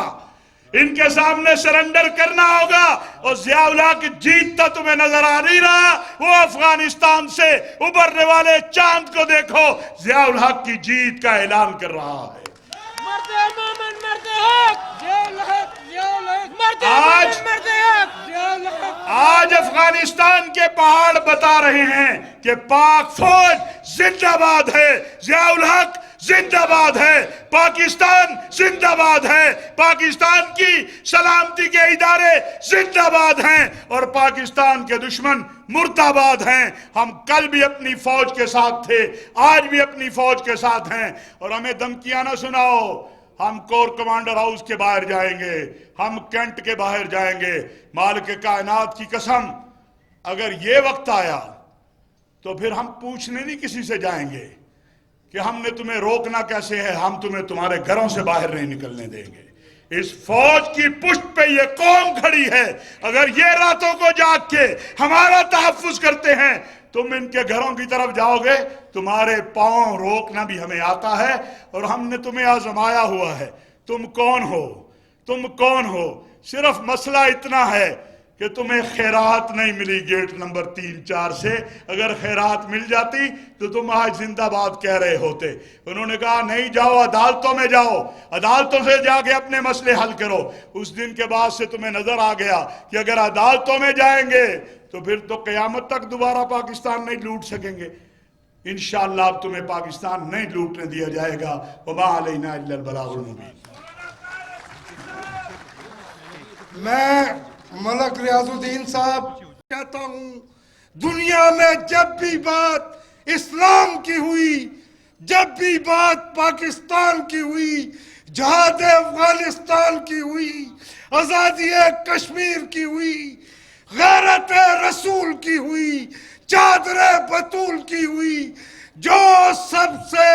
ان کے سامنے سرنڈر کرنا ہوگا۔ اور ضیاء الحق جیتتا تمہیں نظر آ نہیں رہا؟ وہ افغانستان سے ابھرنے والے چاند کو دیکھو، ضیاء الحق کی جیت کا اعلان کر رہا ہے۔ آج افغانستان کے پہاڑ بتا رہے ہیں کہ پاک فوج زندہ باد ہے، ضیاء الحق زندہ باد ہے، پاکستان زندہ باد ہے، پاکستان کی سلامتی کے ادارے زندہ باد ہیں اور پاکستان کے دشمن مرداباد ہیں۔ ہم کل بھی اپنی فوج کے ساتھ تھے، آج بھی اپنی فوج کے ساتھ ہیں، اور ہمیں دھمکیاں نہ سناؤ۔ ہم کور کمانڈر ہاؤس کے باہر جائیں گے، ہم کینٹ کے باہر جائیں گے۔ مالک کائنات کی قسم، اگر یہ وقت آیا تو پھر ہم پوچھنے نہیں کسی سے جائیں گے کہ ہم نے تمہیں روکنا کیسے ہے، ہم تمہیں تمہارے گھروں سے باہر نہیں نکلنے دیں گے۔ اس فوج کی پشت پہ یہ قوم کھڑی ہے، اگر یہ راتوں کو جاگ کے ہمارا تحفظ کرتے ہیں، تم ان کے گھروں کی طرف جاؤ گے، تمہارے پاؤں روکنا بھی ہمیں آتا ہے اور ہم نے تمہیں آزمایا ہوا ہے۔ تم کون ہو؟ تم کون ہو؟ صرف مسئلہ اتنا ہے کہ تمہیں خیرات نہیں ملی گیٹ نمبر 3-4 سے، اگر خیرات مل جاتی تو تم آج زندہ باد کہہ رہے ہوتے۔ انہوں نے کہا نہیں، جاؤ عدالتوں میں جاؤ، عدالتوں سے جا کے اپنے مسئلے حل کرو۔ اس دن کے بعد سے تمہیں نظر آ گیا کہ اگر عدالتوں میں جائیں گے تو پھر تو قیامت تک دوبارہ پاکستان نہیں لوٹ سکیں گے۔ انشاءاللہ اب تمہیں پاکستان نہیں لوٹنے دیا جائے گا۔ وما علینا الا البلاغ المبین۔ میں ملک ریاض الدین صاحب کہتا ہوں، دنیا میں جب بھی بات اسلام کی ہوئی، جب بھی بات پاکستان کی ہوئی، جہاد افغانستان کی ہوئی، آزادی کشمیر کی ہوئی، غیرت رسول کی ہوئی، چادر بطول کی ہوئی، جو سب سے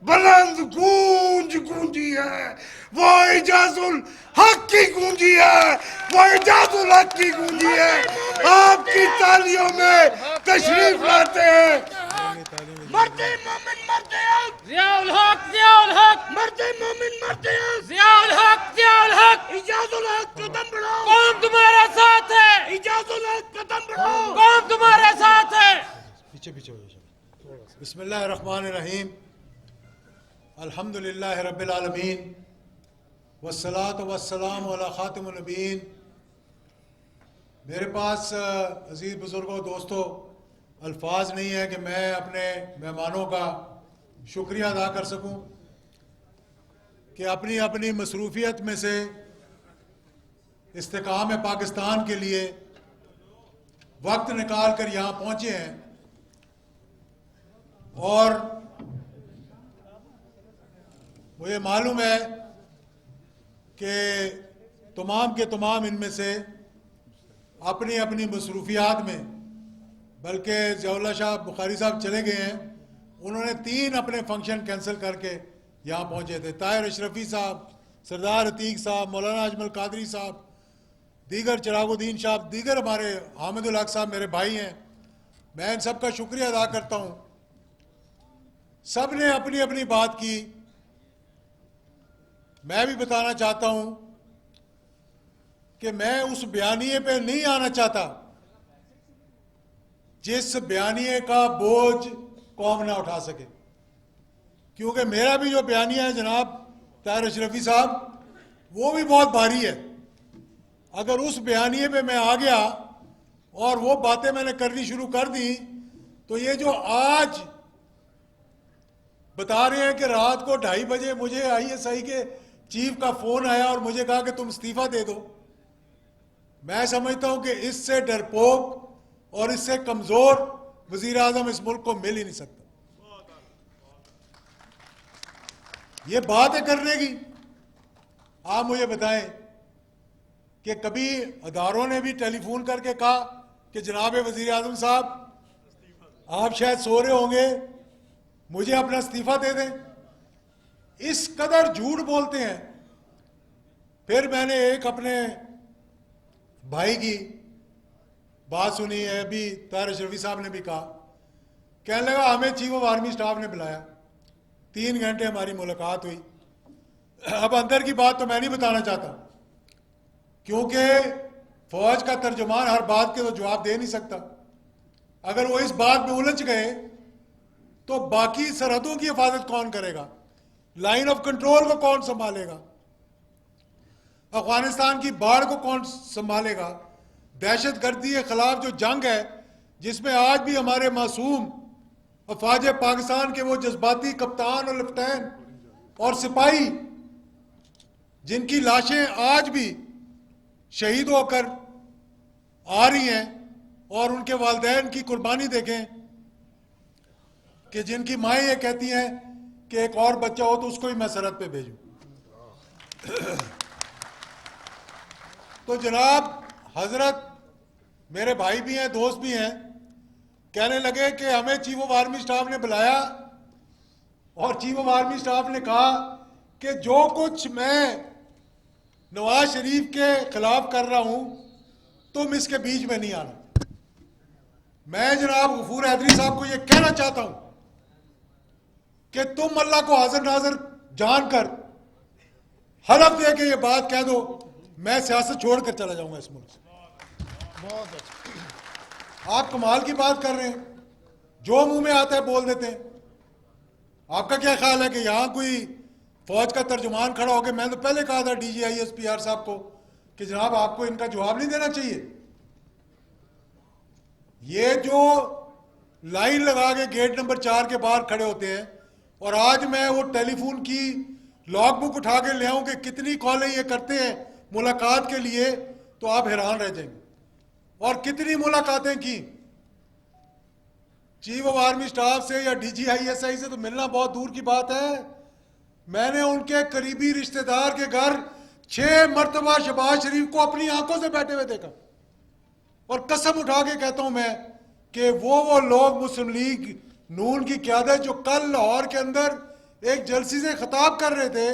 بلند گونج گونجی ہے وہ اعجاز الحق کی گونجی ہے، وہ اعجاز الحق کی گونجی ہے۔ آپ کی تالیوں میں تشریف لاتے ہیں۔ مرتے مومن مرتے حق، ضیاء الحق ضیاء الحق، مرتے مومن مرتے حق، ضیاء الحق ضیاء الحق، اعجاز الحق قدم بڑھاؤ، قوم تمہارے ساتھ ہے، اعجاز الحق قدم بڑھاؤ، قوم تمہارے ساتھ ہے۔ پیچھے پیچھے ہو جائے۔ بسم اللہ الرحمن الرحیم، الحمدللہ رب العالمین، والصلاة والسلام علی خاتم النبیین۔ میرے پاس عزیز بزرگوں دوستوں الفاظ نہیں ہے کہ میں اپنے مہمانوں کا شکریہ ادا کر سکوں کہ اپنی اپنی مصروفیت میں سے استحکام پاکستان کے لیے وقت نکال کر یہاں پہنچے ہیں، اور مجھے معلوم ہے کہ تمام کے تمام ان میں سے اپنی اپنی مصروفیات میں، بلکہ ضیاء اللہ شاہ بخاری صاحب چلے گئے ہیں، انہوں نے 3 اپنے فنکشن کینسل کر کے یہاں پہنچے تھے۔ طاہر اشرفی صاحب، سردار عتیق صاحب، مولانا اجمل قادری صاحب، دیگر چراغ الدین صاحب، دیگر ہمارے حامد الحق صاحب میرے بھائی ہیں، میں ان سب کا شکریہ ادا کرتا ہوں۔ سب نے اپنی اپنی بات کی۔ میں بھی بتانا چاہتا ہوں کہ میں اس بیانیے پہ نہیں آنا چاہتا جس بیانیے کا بوجھ قوم نہ اٹھا سکے، کیونکہ میرا بھی جو بیانیہ ہے جناب طاہر اشرفی صاحب وہ بھی بہت بھاری ہے۔ اگر اس بیانیے پہ میں آ گیا اور وہ باتیں میں نے کرنی شروع کر دی تو یہ جو آج بتا رہے ہیں کہ رات کو 2:30 بجے مجھے ISI کے چیف کا فون آیا اور مجھے کہا کہ تم استعفیٰ دے دو، میں سمجھتا ہوں کہ اس سے ڈرپوک اور اس سے کمزور وزیر اعظم اس ملک کو مل ہی نہیں سکتا۔ یہ بات ہے کرنے کی۔ آپ مجھے بتائیں کہ کبھی اداروں نے بھی ٹیلی فون کر کے کہا کہ جناب وزیر اعظم صاحب آپ شاید سو رہے ہوں گے، مجھے اپنا استعفیٰ دے دیں؟ اس قدر جھوٹ بولتے ہیں۔ پھر میں نے ایک اپنے بھائی کی بات سنی ہے، ابھی طاہر اشرفی صاحب نے بھی کہا، کہنے لگا ہمیں چیف آف آرمی سٹاف نے بلایا، 3 گھنٹے ہماری ملاقات ہوئی۔ اب اندر کی بات تو میں نہیں بتانا چاہتا کیونکہ فوج کا ترجمان ہر بات کے تو جواب دے نہیں سکتا۔ اگر وہ اس بات میں الجھ گئے تو باقی سرحدوں کی حفاظت کون کرے گا؟ لائن آف کنٹرول کو کون سنبھالے گا؟ افغانستان کی باڑھ کو کون سنبھالے گا؟ دہشت گردی کے خلاف جو جنگ ہے جس میں آج بھی ہمارے معصوم افواج پاکستان کے وہ جذباتی کپتان اور لیفٹینن اور سپاہی جن کی لاشیں آج بھی شہید ہو کر آ رہی ہیں اور ان کے والدین کی قربانی دیکھیں کہ جن کی مائیں یہ کہتی ہیں کہ ایک اور بچہ ہو تو اس کو ہی میں سرحد پہ بھیجوں۔ تو جناب حضرت میرے بھائی بھی ہیں، دوست بھی ہیں، کہنے لگے کہ ہمیں چیف آف آرمی سٹاف نے بلایا اور چیف آف آرمی سٹاف نے کہا کہ جو کچھ میں نواز شریف کے خلاف کر رہا ہوں تم اس کے بیچ میں نہیں آنا۔ میں جناب غفور حیدری صاحب کو یہ کہنا چاہتا ہوں کہ تم اللہ کو حاضر ناظر جان کر حلف دے کے یہ بات کہہ دو میں سیاست چھوڑ کر چلا جاؤں گا اس ملک سے۔ بہت اچھا، آپ کمال کی بات کر رہے ہیں، جو منہ میں آتا ہے بول دیتے ہیں۔ آپ کا کیا خیال ہے کہ یہاں کوئی فوج کا ترجمان کھڑا ہو کے، میں تو پہلے کہا تھا DGI SPR صاحب کو کہ جناب آپ کو ان کا جواب نہیں دینا چاہیے؟ یہ جو لائن لگا کے گیٹ نمبر 4 کے باہر کھڑے ہوتے ہیں، اور آج میں وہ ٹیلی فون کی لاگ بک اٹھا کے لے آؤں کہ کتنی کالیں یہ کرتے ہیں ملاقات کے لیے تو آپ حیران رہ جائیں گے۔ اور کتنی ملاقاتیں کی چیف آف آرمی سٹاف سے یا DGI SI سے تو ملنا بہت دور کی بات ہے۔ میں نے ان کے قریبی رشتہ دار کے گھر 6 مرتبہ شہباز شریف کو اپنی آنکھوں سے بیٹھے ہوئے دیکھا، اور قسم اٹھا کے کہتا ہوں میں کہ وہ لوگ مسلم لیگ نون کی قیادت جو کل لاہور کے اندر ایک جلسے سے خطاب کر رہے تھے،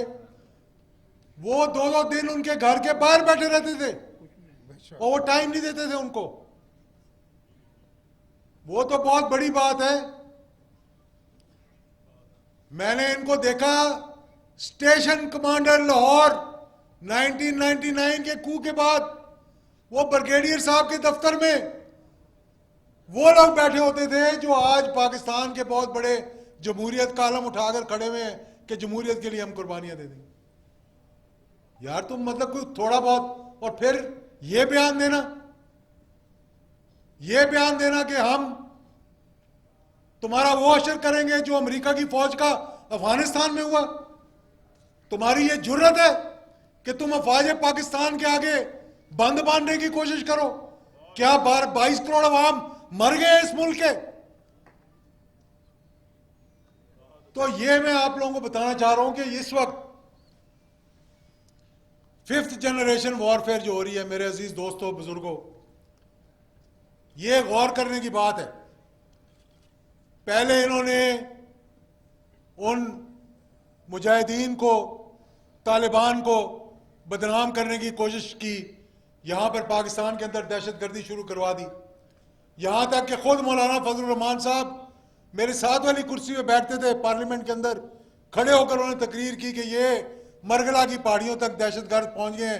وہ 2 دن ان کے گھر کے باہر بیٹھے رہتے تھے اور وہ ٹائم نہیں دیتے تھے ان کو۔ وہ تو بہت بڑی بات ہے۔ میں نے ان کو دیکھا اسٹیشن کمانڈر لاہور 1999 کے کو کے بعد، وہ بریگیڈیئر صاحب کے دفتر میں وہ لوگ بیٹھے ہوتے تھے جو آج پاکستان کے بہت بڑے جمہوریت کا علم اٹھا کر کھڑے ہوئے ہیں کہ جمہوریت کے لیے ہم قربانیاں دے دیں۔ یار تم مطلب کوئی تھوڑا بہت، اور پھر یہ بیان دینا کہ ہم تمہارا وہ اشر کریں گے جو امریکہ کی فوج کا افغانستان میں ہوا۔ تمہاری یہ جرت ہے کہ تم افواج پاکستان کے آگے بند باندھنے کی کوشش کرو؟ کیا 22 کروڑ عوام مر گئے اس ملک کے؟ تو یہ میں آپ لوگوں کو بتانا چاہ رہا ہوں کہ اس وقت 5th جنریشن وارفیئر جو ہو رہی ہے میرے عزیز دوستوں بزرگوں، یہ غور کرنے کی بات ہے۔ پہلے انہوں نے ان مجاہدین کو، طالبان کو بدنام کرنے کی کوشش کی، یہاں پر پاکستان کے اندر دہشت گردی شروع کروا دی، یہاں تک کہ خود مولانا فضل الرحمان صاحب میرے ساتھ والی کرسی پہ بیٹھتے تھے پارلیمنٹ کے اندر، کھڑے ہو کر انہوں نے تقریر کی کہ یہ مرگلا کی پہاڑیوں تک دہشت گرد پہنچ گئے ہیں،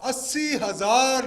80,000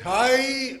2.5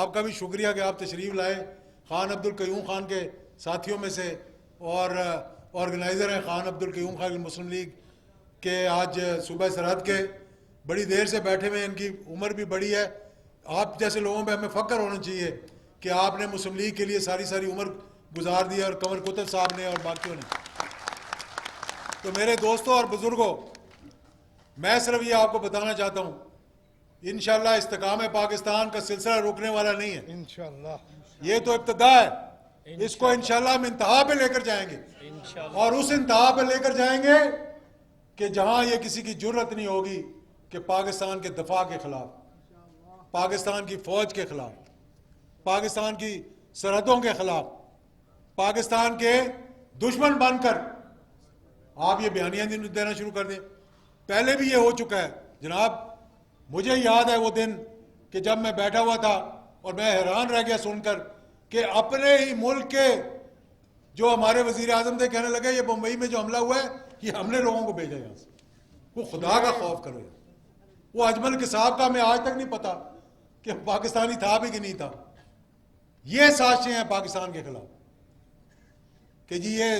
آپ کا بھی شکریہ کہ آپ تشریف لائے. خان عبدالقیوم خان کے ساتھیوں میں سے اور آرگنائزر ہیں خان عبدالقیوم خان مسلم لیگ کے آج صوبہ سرحد کے بڑی دیر سے بیٹھے ہوئے. ان کی عمر بھی بڑی ہے. آپ جیسے لوگوں پہ ہمیں فخر ہونا چاہیے کہ آپ نے مسلم لیگ کے لیے ساری عمر گزار دی اور قمر کتب صاحب نے اور باقیوں نے. تو میرے دوستوں اور بزرگوں، میں صرف یہ آپ کو بتانا چاہتا ہوں، انشاءاللہ استحکام پاکستان کا سلسلہ رکنے والا نہیں ہے. انشاءاللہ یہ تو ابتدا ہے. اس کو انشاءاللہ ہم انتہا پہ لے کر جائیں گے، اور اس انتہا پہ لے کر جائیں گے کہ جہاں یہ کسی کی جرت نہیں ہوگی کہ پاکستان کے دفاع کے خلاف، پاکستان کی فوج کے خلاف، پاکستان کی سرحدوں کے خلاف، پاکستان کے دشمن بن کر آپ یہ بیانیاں دینا شروع کر دیں. پہلے بھی یہ ہو چکا ہے جناب. مجھے یاد ہے وہ دن کہ جب میں بیٹھا ہوا تھا اور میں حیران رہ گیا سن کر کہ اپنے ہی ملک کے جو ہمارے وزیر اعظم تھے کہنے لگے یہ بمبئی میں جو حملہ ہوا ہے یہ ہم نے لوگوں کو بھیجا یہاں سے. وہ خدا کا خوف کرو. وہ اجمل قصاب کا ہمیں آج تک نہیں پتا کہ پاکستانی تھا بھی کہ نہیں تھا. یہ سازشیں ہیں پاکستان کے خلاف کہ جی یہ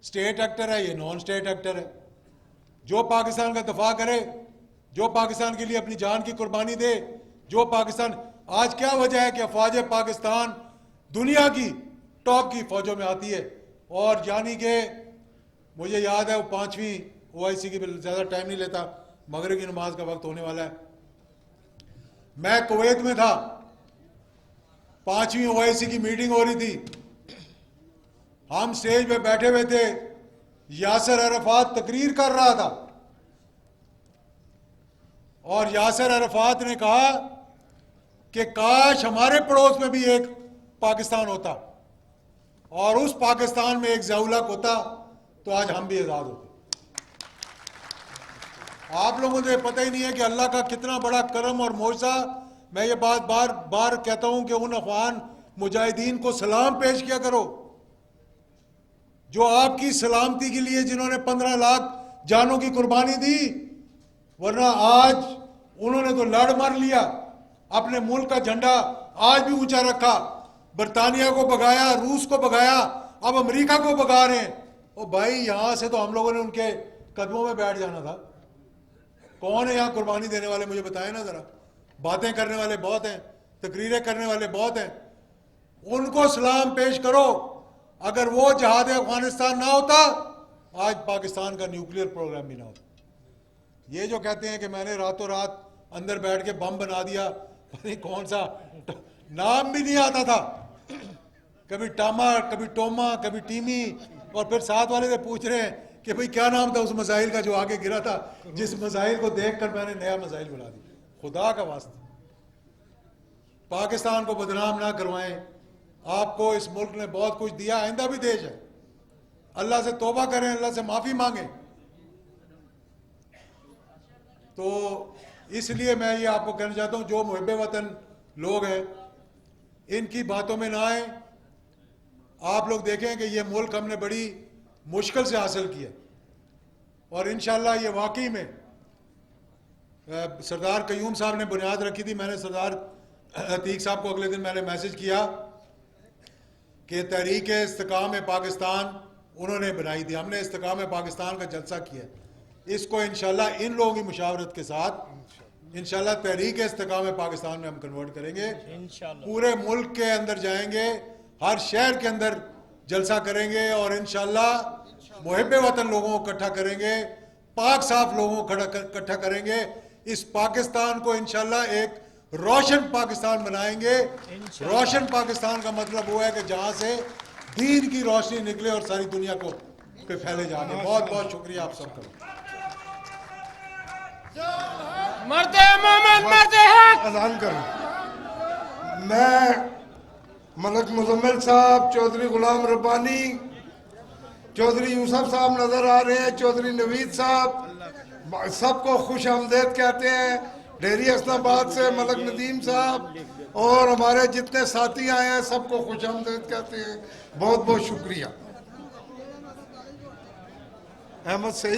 اسٹیٹ ایکٹر ہے، یہ نان اسٹیٹ ایکٹر ہے. جو پاکستان کا دفاع کرے، جو پاکستان کے لیے اپنی جان کی قربانی دے، جو پاکستان، آج کیا وجہ ہے کہ افواج پاکستان دنیا کی ٹاپ کی فوجوں میں آتی ہے. اور یعنی کہ مجھے یاد ہے وہ 5ویں OIC کی، زیادہ ٹائم نہیں لیتا، مغرب کی نماز کا وقت ہونے والا ہے. میں کویت میں تھا، 5ویں OIC کی میٹنگ ہو رہی تھی. ہم سٹیج پہ بیٹھے ہوئے تھے، یاسر عرفات تقریر کر رہا تھا اور یاسر عرفات نے کہا کہ کاش ہمارے پڑوس میں بھی ایک پاکستان ہوتا اور اس پاکستان میں ایک ضیاء الحق ہوتا تو آج ہم بھی آزاد ہوتے. آپ لوگوں کو پتہ ہی نہیں ہے کہ اللہ کا کتنا بڑا کرم اور معجزہ. میں یہ بات بار بار کہتا ہوں کہ ان افغان مجاہدین کو سلام پیش کیا کرو جو آپ کی سلامتی کے لیے جنہوں نے 15 لاکھ جانوں کی قربانی دی. ورنہ آج انہوں نے تو لڑ مر لیا، اپنے ملک کا جھنڈا آج بھی اونچا رکھا. برطانیہ کو بگایا، روس کو بگایا، اب امریکہ کو بگا رہے ہیں. او بھائی یہاں سے تو ہم لوگوں نے ان کے قدموں میں بیٹھ جانا تھا. کون ہے یہاں قربانی دینے والے؟ مجھے بتائیں نا ذرا. باتیں کرنے والے بہت ہیں، تقریریں کرنے والے بہت ہیں. ان کو سلام پیش کرو. اگر وہ جہاد افغانستان نہ ہوتا آج پاکستان کا نیوکلیئر پروگرام بھی نہ ہوتا. یہ جو کہتے ہیں کہ میں نے راتوں رات اندر بیٹھ کے بم بنا دیا، پتہ نہیں کون سا نام بھی نہیں آتا تھا، کبھی ٹاما، کبھی ٹوما، کبھی ٹیمی، اور پھر ساتھ والے سے پوچھ رہے ہیں کہ بھئی کیا نام تھا اس میزائل کا جو آگے گرا تھا، جس میزائل کو دیکھ کر میں نے نیا میزائل بنا دیا. خدا کا واسطہ پاکستان کو بدنام نہ کروائیں. آپ کو اس ملک نے بہت کچھ دیا، آئندہ بھی دیش ہے. اللہ سے توبہ کریں، اللہ سے معافی مانگیں. تو اس لیے میں یہ آپ کو کہنا چاہتا ہوں جو محب وطن لوگ ہیں ان کی باتوں میں نہ آئیں. آپ لوگ دیکھیں کہ یہ ملک ہم نے بڑی مشکل سے حاصل کیا اور انشاءاللہ یہ واقعی میں سردار قیوم صاحب نے بنیاد رکھی تھی. میں نے سردار عتیق صاحب کو اگلے دن میں نے میسج کیا کہ تحریک استحکام پاکستان انہوں نے بنائی تھی. ہم نے استحکام پاکستان کا جلسہ کیا. اس کو انشاءاللہ ان لوگوں کی مشاورت کے ساتھ انشاءاللہ تحریک استحکام پاکستان میں ہم کنورٹ کریں گے. پورے ملک کے اندر جائیں گے، ہر شہر کے اندر جلسہ کریں گے اور انشاءاللہ محب وطن لوگوں کو اکٹھا کریں گے، پاک صاف لوگوں کو اکٹھا کریں گے. اس پاکستان کو انشاءاللہ ایک روشن پاکستان بنائیں گے. روشن پاکستان کا مطلب وہ ہے کہ جہاں سے دین کی روشنی نکلے اور ساری دنیا کو پہ پھیلے جانے. بہت بہت شکریہ آپ سب کا. مرتے مومن مرتے حق. اذان کروں. میں ملک مزمل صاحب، چودھری غلام ربانی، چودھری یوسف صاحب نظر آ رہے ہیں، چودھری نوید صاحب، سب کو خوش آمدید کہتے ہیں. ڈیری حسن آباد سے ملک ندیم صاحب اور ہمارے جتنے ساتھی آئے ہیں سب کو خوش آمدید کہتے ہیں. بہت بہت شکریہ. احمد سعید